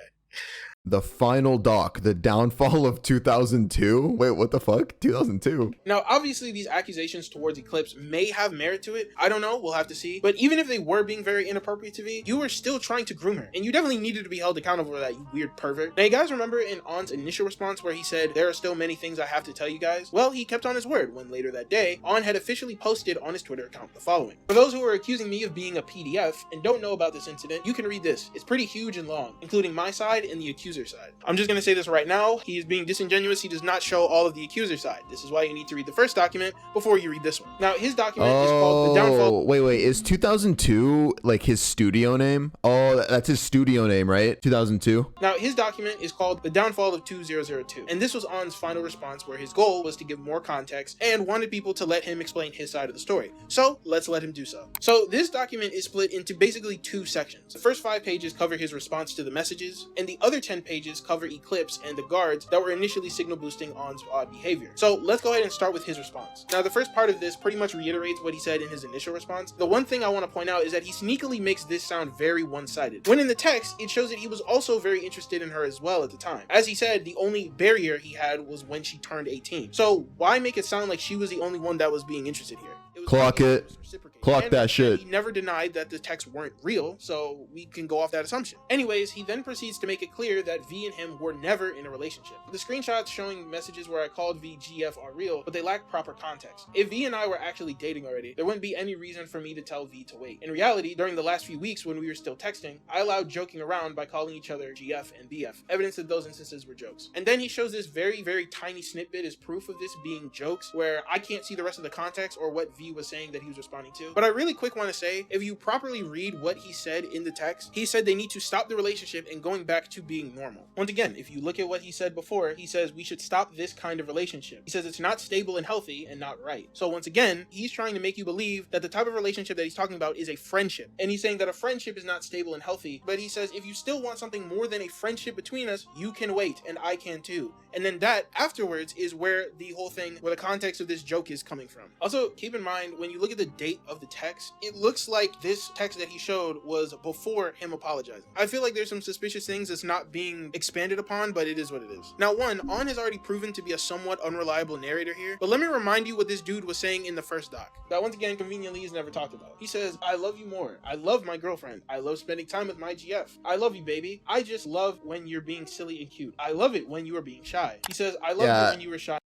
[SPEAKER 2] The final doc, the downfall of 2002. Wait, what the fuck? 2002.
[SPEAKER 1] Now, obviously, these accusations towards Eclipse may have merit to it. I don't know. We'll have to see. But even if they were being very inappropriate to V, you were still trying to groom her. And you definitely needed to be held accountable for that, you weird pervert. Now, you guys remember in On's initial response where he said, there are still many things I have to tell you guys? Well, he kept on his word when later that day, On had officially posted on his Twitter account the following. For those who are accusing me of being a PDF and don't know about this incident, you can read this. It's pretty huge and long, including my side and the accuser side. I'm just gonna say this right now. He is being disingenuous. He does not show all of the accuser side. This is why you need to read the first document before you read this one. Now, his document is called The Downfall.
[SPEAKER 2] Wait, is 2002 like his studio name? Oh, that's his studio name, right? 2002.
[SPEAKER 1] Now, his document is called The Downfall of 2002. And this was On's final response where his goal was to give more context and wanted people to let him explain his side of the story. So let's let him do so. So this document is split into basically two sections. The first 5 pages cover his response to the messages, and the other 10 pages cover Eclipse and the guards that were initially signal boosting On's odd behavior. So let's go ahead and start with his response. Now, the first part of this pretty much reiterates what he said in his initial response. The one thing I want to point out is that he sneakily makes this sound very one-sided, when in the text it shows that he was also very interested in her as well at the time. As he said, the only barrier he had was when she turned 18. So why make it sound like she was the only one that was being interested here? It was
[SPEAKER 2] Clock it.
[SPEAKER 1] reciprocated.
[SPEAKER 2] Clock
[SPEAKER 1] And
[SPEAKER 2] that shit.
[SPEAKER 1] he never denied that the texts weren't real, so we can go off that assumption. Anyways, he then proceeds to make it clear that V and him were never in a relationship. The screenshots showing messages where I called V GF are real, but they lack proper context. If V and I were actually dating already, there wouldn't be any reason for me to tell V to wait. In reality, during the last few weeks when we were still texting, I allowed joking around by calling each other GF and BF, evidence that those instances were jokes. And then he shows this very, very tiny snippet as proof of this being jokes, where I can't see the rest of the context or what V was saying that he was responding to. But I really quick want to say, if you properly read what he said in the text, he said they need to stop the relationship and going back to being normal. Once again, if you look at what he said before, he says we should stop this kind of relationship. He says it's not stable and healthy and not right. So once again, he's trying to make you believe that the type of relationship that he's talking about is a friendship. And he's saying that a friendship is not stable and healthy, but he says if you still want something more than a friendship between us, you can wait and I can too. And then that afterwards is where the whole thing, where the context of this joke is coming from. Also, keep in mind, when you look at the date of the text, it looks like this text that he showed was before him apologizing. I feel like there's some suspicious things that's not being expanded upon, but it is what it is. Now, one, On has already proven to be a somewhat unreliable narrator here, but let me remind you what this dude was saying in the first doc, that once again, conveniently is never talked about. He says, I love you more. I love my girlfriend. I love spending time with my GF. I love you, baby. I just love when you're being silly and cute. I love it when you are being shy. He says, I love you when you were shy.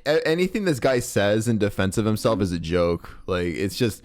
[SPEAKER 2] Anything this guy says in defense of himself is a joke. Like, it's just,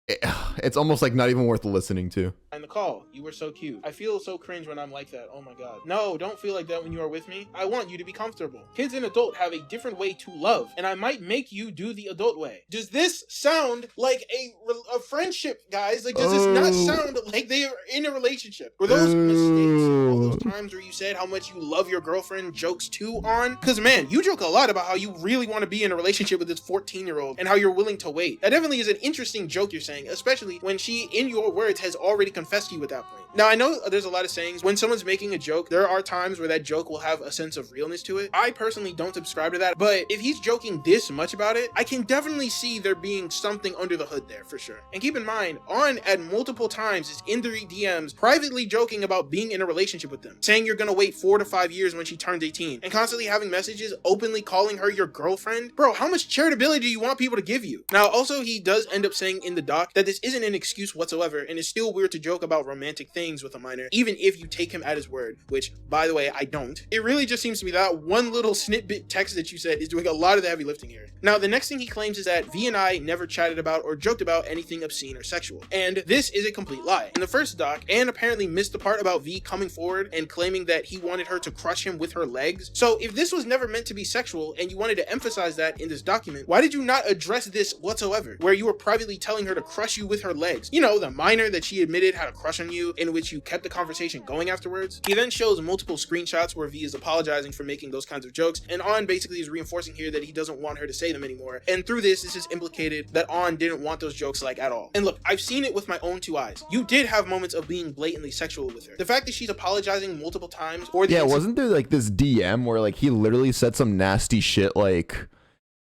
[SPEAKER 2] it's almost like not even worth listening to.
[SPEAKER 1] In the call, you were so cute. I feel so cringe when I'm like that. Oh my god. No, don't feel like that when you are with me. I want you to be comfortable. Kids and adult have a different way to love, and I might make you do the adult way. Does this sound like a friendship, guys? Like, does this not sound like they are in a relationship? Were those mistakes? All those times where you said how much you love your girlfriend jokes too on? Because man, you joke a lot about how you really want to be in a relationship with this 14-year-old and how you're willing to wait. That definitely is an interesting joke you're saying, especially when she, in your words, has already confessed to you at that point. Now, I know there's a lot of sayings. When someone's making a joke, there are times where that joke will have a sense of realness to it. I personally don't subscribe to that, but if he's joking this much about it, I can definitely see there being something under the hood there for sure. And keep in mind, On at multiple times is in the DMs privately joking about being in a relationship with them, saying you're gonna wait 4 to 5 years when she turns 18, and constantly having messages openly calling her your girlfriend. Bro, how much charitability do you want people to give you? Now, also, he does end up saying in the doc that this isn't an excuse whatsoever, and it's still weird to joke about romantic things with a minor, even if you take him at his word, which, by the way, I don't. It really just seems to me that one little snippet text that you said is doing a lot of the heavy lifting here. Now, the next thing he claims is that V and I never chatted about or joked about anything obscene or sexual, and this is a complete lie. In the first doc, Anne apparently missed the part about V coming forward and claiming that he wanted her to crush him with her legs. So if this was never meant to be sexual and you wanted to emphasize that in this document, why did you not address this whatsoever, where you were privately telling her to crush you with her legs? You know, the minor that she admitted had a crush on you, in which you kept the conversation going afterwards. He then shows multiple screenshots where V is apologizing for making those kinds of jokes, and On basically is reinforcing here that he doesn't want her to say them anymore. And through this is implicated that On didn't want those jokes like at all. And look, I've seen it with my own 2 eyes. You did have moments of being blatantly sexual with her. The fact that she's apologizing multiple times for the
[SPEAKER 2] wasn't there like this DM where like he literally said some nasty shit, like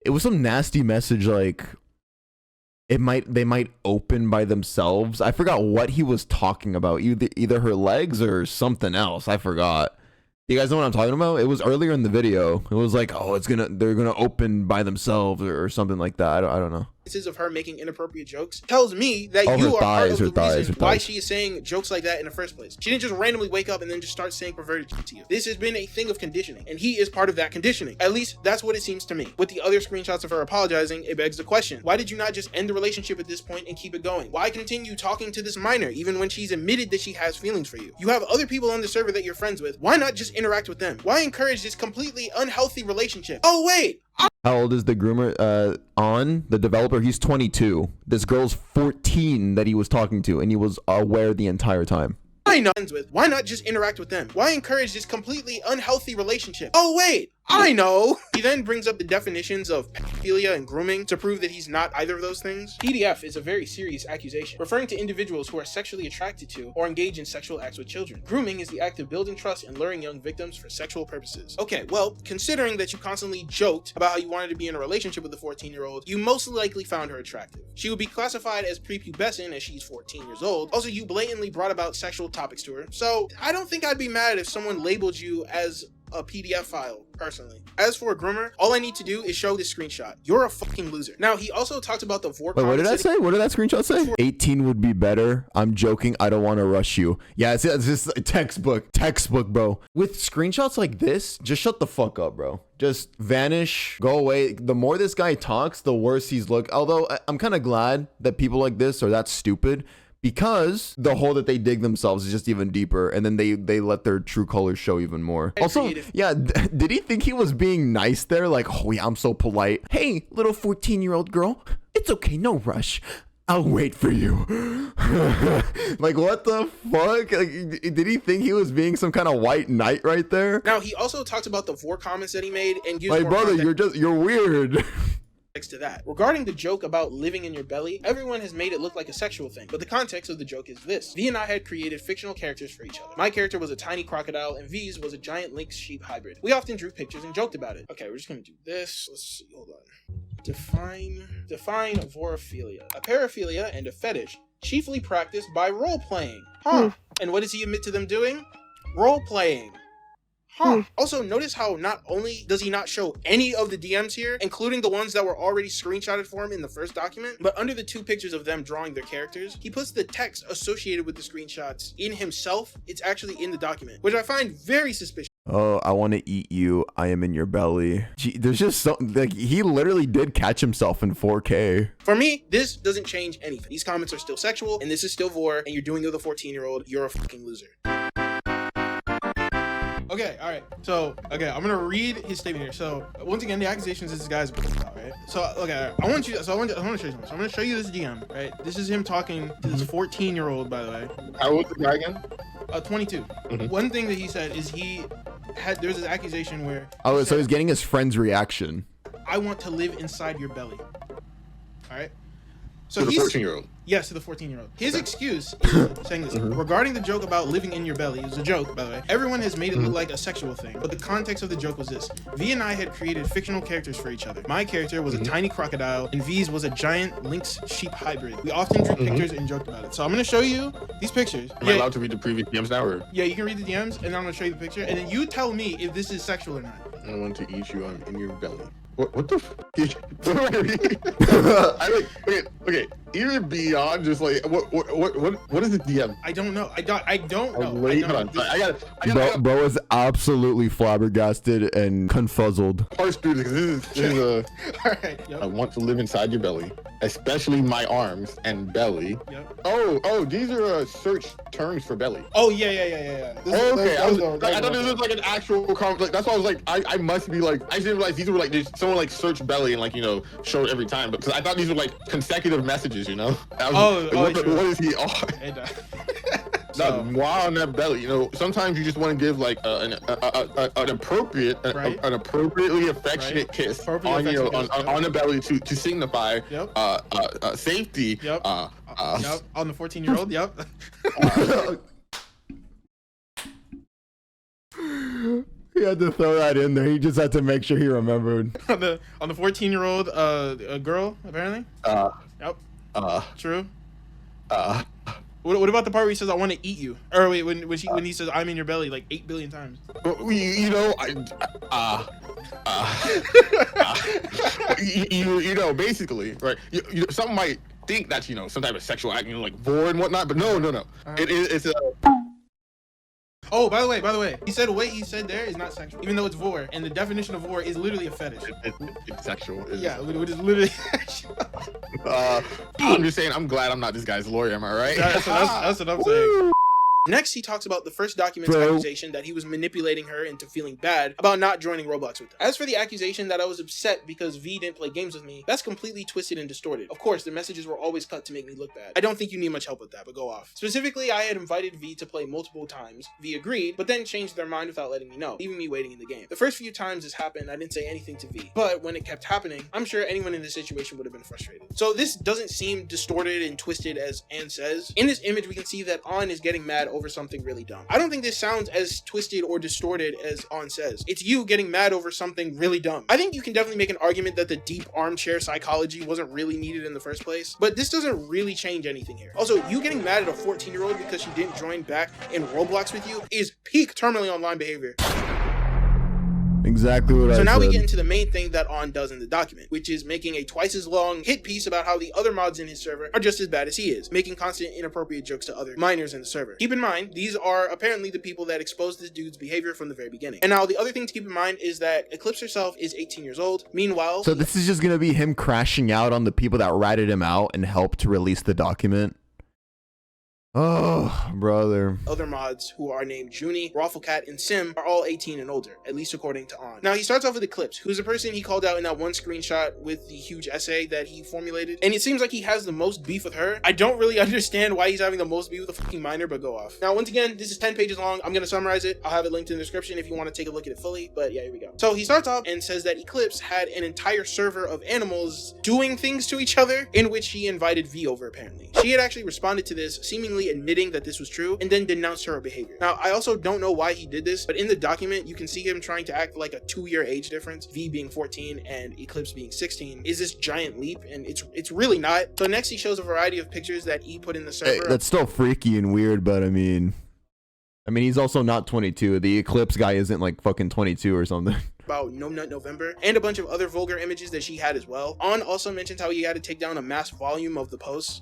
[SPEAKER 2] it was some nasty message like they might open by themselves. I forgot what he was talking about. Either her legs or something else. I forgot. You guys know what I'm talking about? It was earlier in the video. It was like, oh, they're gonna open by themselves or something like that. I don't know.
[SPEAKER 1] Of her making inappropriate jokes tells me that you are part of the reason why she is saying jokes like that in the first place. She didn't just randomly wake up and then just start saying perverted shit to you. This has been a thing of conditioning, and he is part of that conditioning. At least that's what it seems to me. With the other screenshots of her apologizing, it begs the question, why did you not just end the relationship at this point and keep it going? Why continue talking to this minor even when she's admitted that she has feelings for you? You have other people on the server that you're friends with. Why not just interact with them? Why encourage this completely unhealthy relationship? Oh wait!
[SPEAKER 2] How old is the groomer? On the developer, he's 22. This girl's 14 that he was talking to, and he was aware the entire time.
[SPEAKER 1] I know. Why not just interact with them? Why encourage this completely unhealthy relationship? Oh wait! I know! He then brings up the definitions of pedophilia and grooming to prove that he's not either of those things. PDF is a very serious accusation, referring to individuals who are sexually attracted to or engage in sexual acts with children. Grooming is the act of building trust and luring young victims for sexual purposes. Okay, well, considering that you constantly joked about how you wanted to be in a relationship with a 14-year-old, you most likely found her attractive. She would be classified as prepubescent as she's 14 years old. Also, you blatantly brought about sexual topics to her, so I don't think I'd be mad if someone labeled you as a PDF file, personally. As for Groomer, all I need to do is show this screenshot. You're a fucking loser. Now, he also talked about the vore.
[SPEAKER 2] Wait, what did I say? What did that screenshot say? 18 would be better. I'm joking. I don't want to rush you. Yeah, it's just a textbook, bro. With screenshots like this, just shut the fuck up, bro. Just vanish, go away. The more this guy talks, the worse he's look. Although I'm kind of glad that people like this are that stupid, because the hole that they dig themselves is just even deeper, and then they let their true colors show even more. Also, yeah, did he think he was being nice there? Like, oh yeah, I'm so polite. Hey, little 14-year-old girl, it's okay, no rush. I'll wait for you. Like, what the fuck? Like, did he think he was being some kind of white knight right there?
[SPEAKER 1] Now, he also talks about the vore comments that he made and gives
[SPEAKER 2] like,
[SPEAKER 1] more
[SPEAKER 2] brother,
[SPEAKER 1] context
[SPEAKER 2] you're weird.
[SPEAKER 1] to that. Regarding the joke about living in your belly, everyone has made it look like a sexual thing, but the context of the joke is this. V and I had created fictional characters for each other. My character was a tiny crocodile and V's was a giant lynx sheep hybrid. We often drew pictures and joked about it. Okay, we're just gonna do this. Let's see, hold on. Define vorophilia. A paraphilia and a fetish, chiefly practiced by role-playing. And what does he admit to them doing? Role-playing. Also, notice how not only does he not show any of the DMs here, including the ones that were already screenshotted for him in the first document, but under the 2 pictures of them drawing their characters, he puts the text associated with the screenshots in himself. It's actually in the document, which I find very suspicious.
[SPEAKER 2] Oh, I want to eat you. I am in your belly. Gee, there's just something, like, he literally did catch himself in 4K.
[SPEAKER 1] For me, this doesn't change anything. These comments are still sexual, and this is still vore, and you're doing it with a 14-year-old. You're a fucking loser. Okay, all right. So, okay, I'm gonna read his statement here. So, once again, the accusations is this guy's out, right? So, okay, I want to show you something. So, I'm gonna show you this DM, right? This is him talking to this 14-year-old, by the way.
[SPEAKER 5] How old is the guy again?
[SPEAKER 1] 22. One thing that he said is there's this accusation where
[SPEAKER 2] so he's getting his friend's reaction.
[SPEAKER 1] I want to live inside your belly. All right. So
[SPEAKER 5] to the 14-year-old.
[SPEAKER 1] Yes, to the 14-year-old. His excuse is saying this. Regarding the joke about living in your belly, it was a joke, by the way. Everyone has made it look like a sexual thing, but the context of the joke was this. V and I had created fictional characters for each other. My character was a tiny crocodile, and V's was a giant lynx sheep hybrid. We often drew pictures and joked about it. So I'm going to show you these pictures.
[SPEAKER 5] Am I allowed to read the previous DMs now? Or?
[SPEAKER 1] Yeah, you can read the DMs, and then I'm going to show you the picture, and then you tell me if this is sexual or not.
[SPEAKER 5] I want to eat you. I'm in your belly. What the f? Okay. Even beyond just like what is the DM?
[SPEAKER 1] I don't know. I don't know.
[SPEAKER 5] Wait, hold on.
[SPEAKER 2] Bro is absolutely flabbergasted and confuzzled.
[SPEAKER 5] Parse through this. This is a.
[SPEAKER 1] All right. Yep.
[SPEAKER 5] I want to live inside your belly, especially my arms and belly.
[SPEAKER 1] Yep.
[SPEAKER 5] Oh, these are search terms for belly.
[SPEAKER 1] Oh yeah.
[SPEAKER 5] Okay, I thought this was like an actual like, that's why I was like, I must be like, I didn't realize these were like someone like search belly and like, you know, show it every time, because I thought these were like consecutive messages, you know. What is he on? Wow, on that belly, you know. Sometimes you just want to give like an appropriately affectionate kiss on the belly to signify safety.
[SPEAKER 1] On the 14-year-old. Yep.
[SPEAKER 2] He had to throw that in there. He just had to make sure he remembered.
[SPEAKER 1] on the 14-year-old girl, apparently. Yep. True. What about the part where he says, "I want to eat you"? Or wait, when he says, "I'm in your belly" like 8 billion times.
[SPEAKER 5] You know, you know, basically, right? You some might think that's, you know, some type of sexual act, you know, like vore and whatnot, but no. It's a.
[SPEAKER 1] Oh, by the way, he said what he said there is not sexual, even though it's vore, and the definition of vore is literally a fetish.
[SPEAKER 5] It's sexual.
[SPEAKER 1] Yeah, which is literally sexual.
[SPEAKER 5] I'm just saying, I'm glad I'm not this guy's lawyer. Am I right?
[SPEAKER 1] That's what I'm saying. Next, he talks about the first document's accusation that he was manipulating her into feeling bad about not joining Roblox with them. As for the accusation that I was upset because V didn't play games with me, that's completely twisted and distorted. Of course, the messages were always cut to make me look bad. I don't think you need much help with that, but go off. Specifically, I had invited V to play multiple times. V agreed, but then changed their mind without letting me know, leaving me waiting in the game. The first few times this happened, I didn't say anything to V, but when it kept happening, I'm sure anyone in this situation would have been frustrated. So this doesn't seem distorted and twisted as Ann says. In this image, we can see that An is getting mad over something really dumb. I don't think this sounds as twisted or distorted as An says. It's you getting mad over something really dumb. I think you can definitely make an argument that the deep armchair psychology wasn't really needed in the first place, but this doesn't really change anything here. Also, you getting mad at a 14-year-old because she didn't join back in Roblox with you is peak terminally online behavior.
[SPEAKER 2] Exactly what I said.
[SPEAKER 1] So now we get into the main thing that On does in the document, which is making a twice as long hit piece about how the other mods in his server are just as bad as he is, making constant inappropriate jokes to other minors in the server. Keep in mind, these are apparently the people that exposed this dude's behavior from the very beginning. And now the other thing to keep in mind is that Eclipse herself is 18 years old. Meanwhile,
[SPEAKER 2] so this is just gonna be him crashing out on the people that ratted him out and helped to release the document. Oh, brother.
[SPEAKER 1] other mods who are named Junie, Rafflecat, and Sim are all 18 and older, at least according to On. Now, he starts off with Eclipse, who's a person he called out in that one screenshot with the huge essay that he formulated, and it seems like he has the most beef with her. I don't really understand why he's having the most beef with a fucking minor, but go off. Now, once again, this is 10 pages long. I'm gonna summarize it. I'll have it linked in the description if you want to take a look at it fully, but yeah, here we go. So he starts off and says that Eclipse had an entire server of animals doing things to each other, in which he invited V over, apparently. She had actually responded to this, seemingly admitting that this was true, and then denounced her behavior. Now, I also don't know why he did this, but in the document, you can see him trying to act like a 2-year age difference, V being 14 and Eclipse being 16, is this giant leap, and it's really not. So next, he shows a variety of pictures that E put in the server.
[SPEAKER 2] Hey, that's still freaky and weird, but I mean, he's also not 22. The Eclipse guy isn't like fucking 22 or something.
[SPEAKER 1] About No Nut November, and a bunch of other vulgar images that she had as well. On also mentions how he had to take down a mass volume of the posts,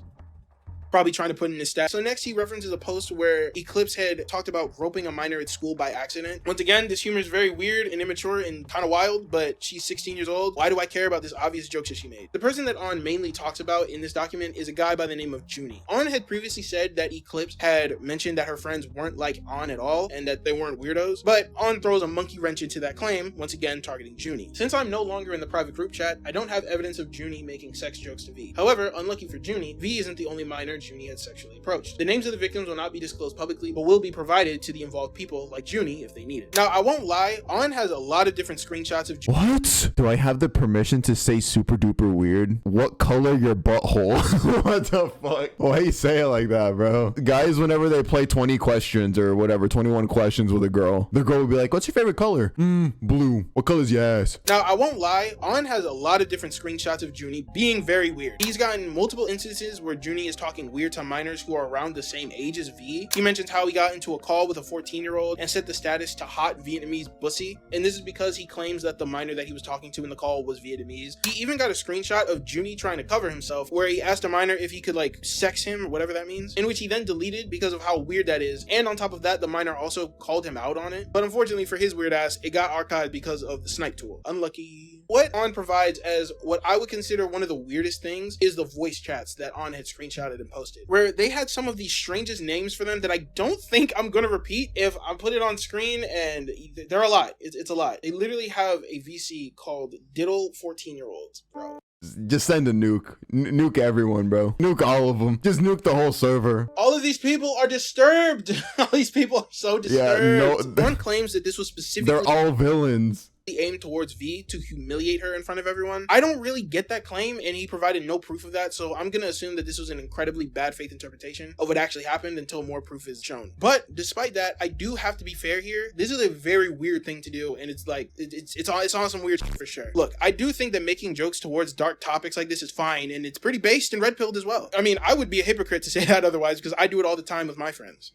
[SPEAKER 1] probably trying to put in his stats. So next, he references a post where Eclipse had talked about groping a minor at school by accident. Once again, this humor is very weird and immature and kind of wild, but she's 16 years old. Why do I care about this obvious joke that she made? The person that On mainly talks about in this document is a guy by the name of Junie. On had previously said that Eclipse had mentioned that her friends weren't like On at all and that they weren't weirdos, but On throws a monkey wrench into that claim, once again targeting Junie. Since I'm no longer in the private group chat, I don't have evidence of Junie making sex jokes to V. However, unlucky for Junie, V isn't the only minor Junie had sexually approached. The names of the victims will not be disclosed publicly, but will be provided to the involved people like Junie if they need it. Now, I won't lie, On has a lot of different screenshots of Junie.
[SPEAKER 2] What? Do I have the permission to say super duper weird? What color your butthole? What the fuck? Why you say it like that, bro? Guys, whenever they play 20 questions or whatever, 21 questions with a girl, the girl will be like, what's your favorite color? Blue. What color's your ass?
[SPEAKER 1] Now, I won't lie, On has a lot of different screenshots of Junie being very weird. He's gotten multiple instances where Junie is talking weird to minors who are around the same age as V. He mentions how he got into a call with a 14-year-old and set the status to hot Vietnamese bussy, and this is because he claims that the minor that he was talking to in the call was Vietnamese. He even got a screenshot of Junie trying to cover himself where he asked a minor if he could like sex him or whatever that means, in which he then deleted because of how weird that is, and on top of that, the minor also called him out on it. But unfortunately for his weird ass, it got archived because of the snipe tool. Unlucky. What On provides as what I would consider one of the weirdest things is the voice chats that On had screenshotted and posted, where they had some of the strangest names for them that I don't think I'm gonna repeat if I put it on screen, and they're a lot. It's a lot. They literally have a VC called Diddle 14-year-olds, bro.
[SPEAKER 2] Just send a nuke. Nuke everyone, bro. Nuke all of them. Just nuke the whole server.
[SPEAKER 1] All of these people are disturbed. All these people are so disturbed. One claims that this was specifically...
[SPEAKER 2] They're all villains.
[SPEAKER 1] Aimed towards V to humiliate her in front of everyone. I don't really get that claim, and he provided no proof of that, so I'm gonna assume that this was an incredibly bad faith interpretation of what actually happened until more proof is shown. But despite that, I do have to be fair here. This is a very weird thing to do, and it's like it's on some weird shit for sure. Look, I do think that making jokes towards dark topics like this is fine, and it's pretty based and red-pilled as well. I mean, I would be a hypocrite to say that otherwise, because I do it all the time with my friends.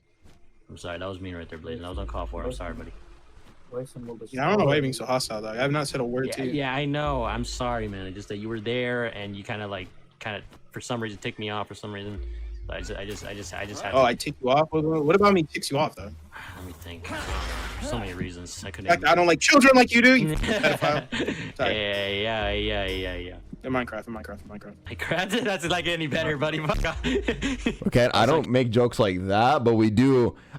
[SPEAKER 6] I'm sorry, that was mean right there, Blaze. I was uncalled for. I'm sorry, buddy.
[SPEAKER 1] Yeah, I don't know why you're being so hostile, dog. I have not said a word to you.
[SPEAKER 6] Yeah, I know. I'm sorry, man. It's just that you were there and you kind of for some reason ticked me off for some reason. So I just had.
[SPEAKER 1] Oh, I ticked you off? What about me ticks you off though?
[SPEAKER 6] Let me think. For so many reasons I couldn't.
[SPEAKER 1] I don't like children like you do. You
[SPEAKER 6] Sorry. Yeah.
[SPEAKER 1] In Minecraft.
[SPEAKER 6] Minecraft? That's like any better, buddy.
[SPEAKER 2] Okay, I don't make jokes like that, but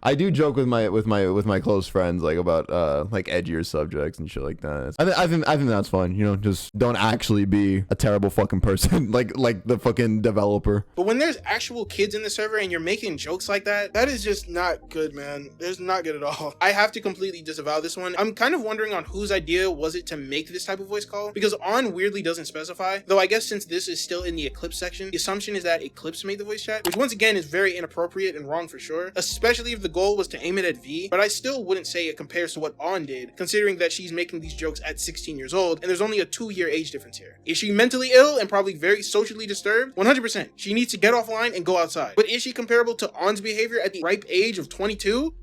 [SPEAKER 2] I do joke with my close friends like about like edgier subjects and shit like that. I think that's fun, you know, just don't actually be a terrible fucking person like the fucking developer.
[SPEAKER 1] But when there's actual kids in the server and you're making jokes like that, that is just not good, man. There's not good at all. I have to completely disavow this one. I'm kind of wondering on whose idea was it to make this type of voice call, because On weirdly doesn't specify. Though I guess since this is still in the Eclipse section, the assumption is that Eclipse made the voice chat, which once again is very inappropriate and wrong for sure, especially if the goal was to aim it at V, but I still wouldn't say it compares to what On did, considering that she's making these jokes at 16 years old, and there's only a 2-year age difference here. Is she mentally ill and probably very socially disturbed? 100%. She needs to get offline and go outside. But is she comparable to On's behavior at the ripe age of 22?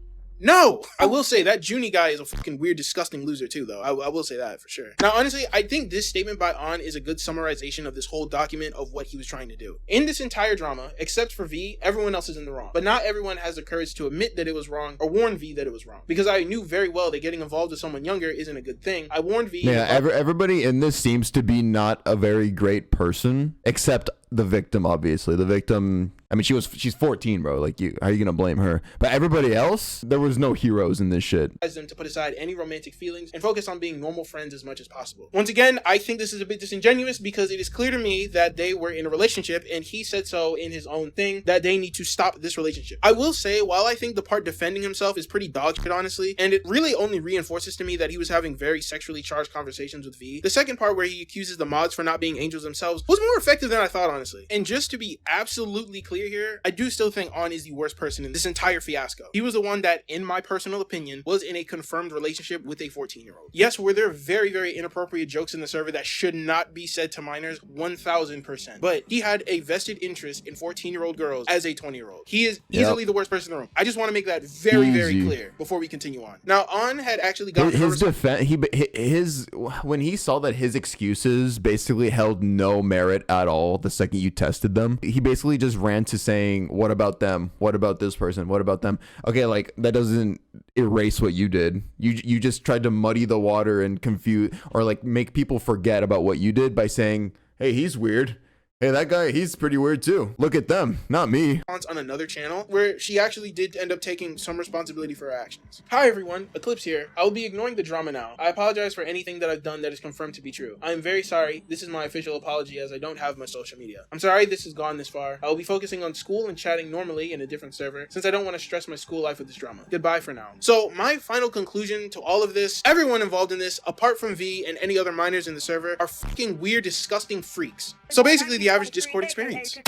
[SPEAKER 1] No! I will say that Junie guy is a fucking weird, disgusting loser too, though. I will say that for sure. Now, honestly, I think this statement by On is a good summarization of this whole document of what he was trying to do. In this entire drama, except for V, everyone else is in the wrong. But not everyone has the courage to admit that it was wrong or warn V that it was wrong. Because I knew very well that getting involved with someone younger isn't a good thing. I warned V.
[SPEAKER 2] Yeah, everybody in this seems to be not a very great person, except the victim, obviously. The victim, I mean, she's 14, bro. Like, how are you gonna blame her? But everybody else, there was no heroes in this shit.
[SPEAKER 1] Them to put aside any romantic feelings and focus on being normal friends as much as possible. Once again, I think this is a bit disingenuous because it is clear to me that they were in a relationship and he said so in his own thing that they need to stop this relationship. I will say, while I think the part defending himself is pretty dog shit, honestly, and it really only reinforces to me that he was having very sexually charged conversations with V, the second part where he accuses the mods for not being angels themselves was more effective than I thought, honestly. And just to be absolutely clear here, I do still think On is the worst person in this entire fiasco. He was the one that, in my personal opinion, was in a confirmed relationship with a 14-year-old. Yes, were there very, very inappropriate jokes in the server that should not be said to minors? 1000%. But he had a vested interest in 14-year-old girls as a 20-year-old. He is easily the worst person in the room. I just want to make that very, very clear before we continue on. Now, On had actually gotten
[SPEAKER 2] his defense. When he saw that his excuses basically held no merit at all the second you tested them, he basically just ran to saying, what about them? What about this person? What about them? Okay, like, that doesn't erase what you did. You just tried to muddy the water and confuse, or like make people forget about what you did by saying, hey, he's weird. Hey, that guy, he's pretty weird too. Look at them, not me.
[SPEAKER 1] On another channel where she actually did end up taking some responsibility for her actions. Hi everyone, Eclipse here. I will be ignoring the drama now. I apologize for anything that I've done that is confirmed to be true. I am very sorry. This is my official apology as I don't have much social media. I'm sorry this has gone this far. I will be focusing on school and chatting normally in a different server since I don't want to stress my school life with this drama. Goodbye for now. So my final conclusion to all of this, everyone involved in this, apart from V and any other minors in the server, are fucking weird, disgusting freaks. So basically the average Discord experience.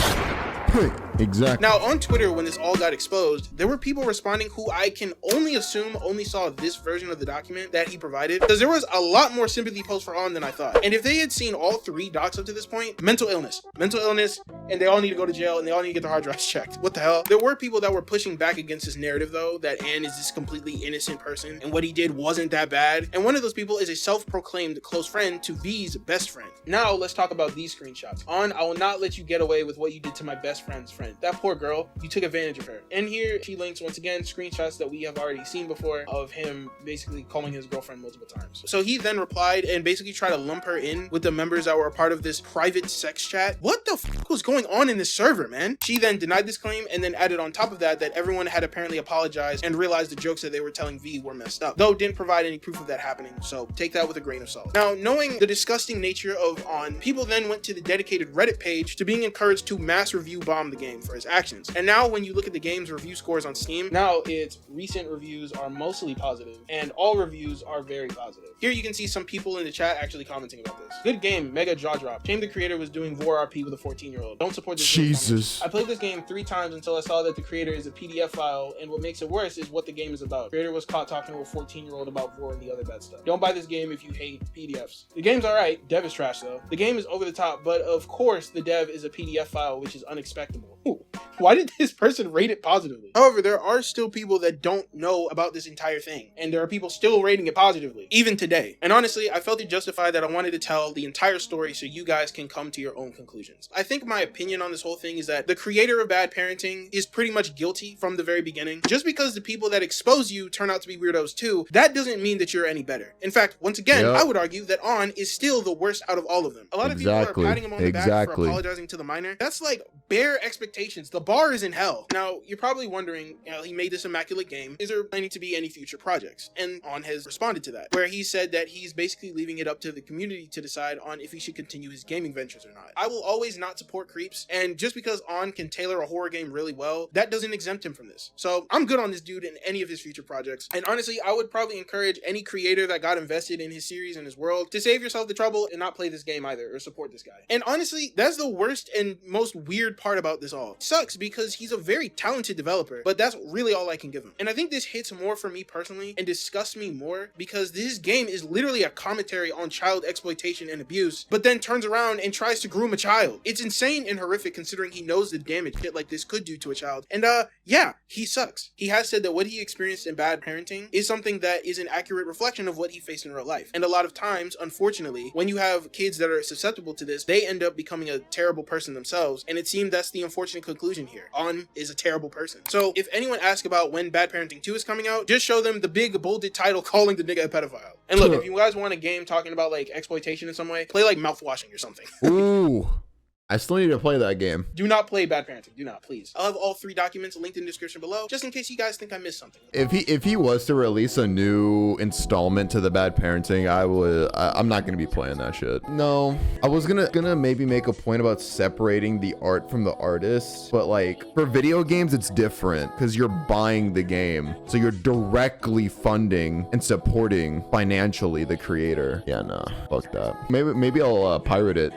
[SPEAKER 2] Exactly.
[SPEAKER 1] Now, on Twitter, when this all got exposed, there were people responding who I can only assume only saw this version of the document that he provided, because there was a lot more sympathy posts for On than I thought. And if they had seen all 3 docs up to this point, mental illness, and they all need to go to jail, and they all need to get their hard drives checked. What the hell? There were people that were pushing back against this narrative, though, that Ann is this completely innocent person, and what he did wasn't that bad. And one of those people is a self-proclaimed close friend to V's best friend. Now, let's talk about these screenshots. On, I will not let you get away with what you did to my best friend's friend. That poor girl, you took advantage of her. And here she links once again screenshots that we have already seen before of him basically calling his girlfriend multiple times. So he then replied and basically tried to lump her in with the members that were a part of this private sex chat. What the fuck was going on in this server, man? She then denied this claim and then added on top of that everyone had apparently apologized and realized the jokes that they were telling V were messed up, though didn't provide any proof of that happening, so take that with a grain of salt. Now, knowing the disgusting nature of On, people then went to the dedicated Reddit page to being encouraged to mass review bomb the game for his actions. And now when you look at the game's review scores on Steam, now its recent reviews are mostly positive and all reviews are very positive. Here you can see some people in the chat actually commenting about this. Good game, mega jaw drop. Shame the creator was doing vore RP with a 14-year-old. Don't support this.
[SPEAKER 2] Jesus.
[SPEAKER 1] I played this game 3 times until I saw that the creator is a PDF file, and what makes it worse is what the game is about. Creator was caught talking to a 14-year-old about vore and the other bad stuff. Don't buy this game if you hate PDFs. The game's alright, dev is trash though. The game is over the top, but of course the dev is a PDF file, which is unexpectable. Ooh, why did this person rate it positively? However, there are still people that don't know about this entire thing, and there are people still rating it positively, even today. And honestly, I felt it justified that I wanted to tell the entire story so you guys can come to your own conclusions. I think my opinion on this whole thing is that the creator of bad parenting is pretty much guilty from the very beginning. Just because the people that expose you turn out to be weirdos too, that doesn't mean that you're any better. In fact, once again, I would argue that On is still the worst out of all of them. A lot of people are patting him on the back for apologizing to the minor. That's like bare expectations. The bar is in hell. Now, you're probably wondering, he made this immaculate game. Is there planning to be any future projects? And On has responded to that, where he said that he's basically leaving it up to the community to decide on if he should continue his gaming ventures or not. I will always not support creeps, and just because On can tailor a horror game really well, that doesn't exempt him from this. So I'm good on this dude in any of his future projects. And honestly, I would probably encourage any creator that got invested in his series and his world to save yourself the trouble and not play this game either, or support this guy. And honestly, that's the worst and most weird part about this all. sucks because he's a very talented developer, but that's really all I can give him. And I think this hits more for me personally and disgusts me more because this game is literally a commentary on child exploitation and abuse, but then turns around and tries to groom a child. It's insane and horrific considering he knows the damage shit like this could do to a child. And yeah, he sucks. He has said that what he experienced in bad parenting is something that is an accurate reflection of what he faced in real life. And a lot of times, unfortunately, when you have kids that are susceptible to this, they end up becoming a terrible person themselves. And it seemed that's the unfortunate conclusion here. On is a terrible person. So if anyone asks about when Bad Parenting 2 is coming out, just show them the big bolded title calling the nigga a pedophile. And look, if you guys want a game talking about like exploitation in some way, play like mouthwashing or something.
[SPEAKER 2] Ooh. I still need to play that game.
[SPEAKER 1] Do not play Bad Parenting. Do not, please. I'll have all 3 documents linked in the description below, just in case you guys think I missed something.
[SPEAKER 2] If he was to release a new installment to the Bad Parenting, I'm not gonna be playing that shit. No, I was gonna maybe make a point about separating the art from the artist, but like for video games, it's different because you're buying the game, so you're directly funding and supporting financially the creator. Yeah, nah, fuck that. Maybe I'll pirate it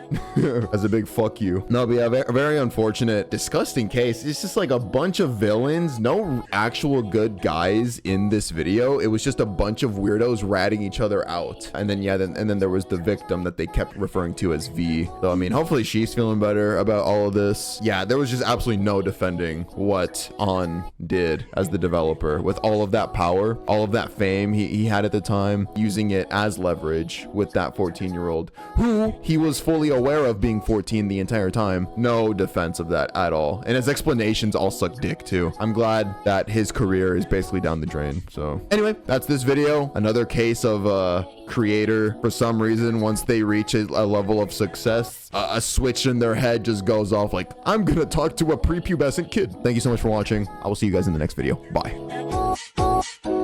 [SPEAKER 2] as a big fuck you. No, but yeah, very unfortunate, disgusting case. It's just like a bunch of villains, no actual good guys in this video. It was just a bunch of weirdos ratting each other out. And then yeah, and then there was the victim that they kept referring to as V. So I mean, hopefully she's feeling better about all of this. Yeah, there was just absolutely no defending what On did as the developer with all of that power, all of that fame he had at the time, using it as leverage with that 14-year-old who he was fully aware of being 14 the entire time. No defense of that at all. And his explanations all suck dick too. I'm glad that his career is basically down the drain. So anyway, that's this video. Another case of a creator, for some reason, once they reach a level of success, a switch in their head just goes off like, I'm gonna talk to a prepubescent kid. Thank you so much for watching. I will see you guys in the next video. Bye.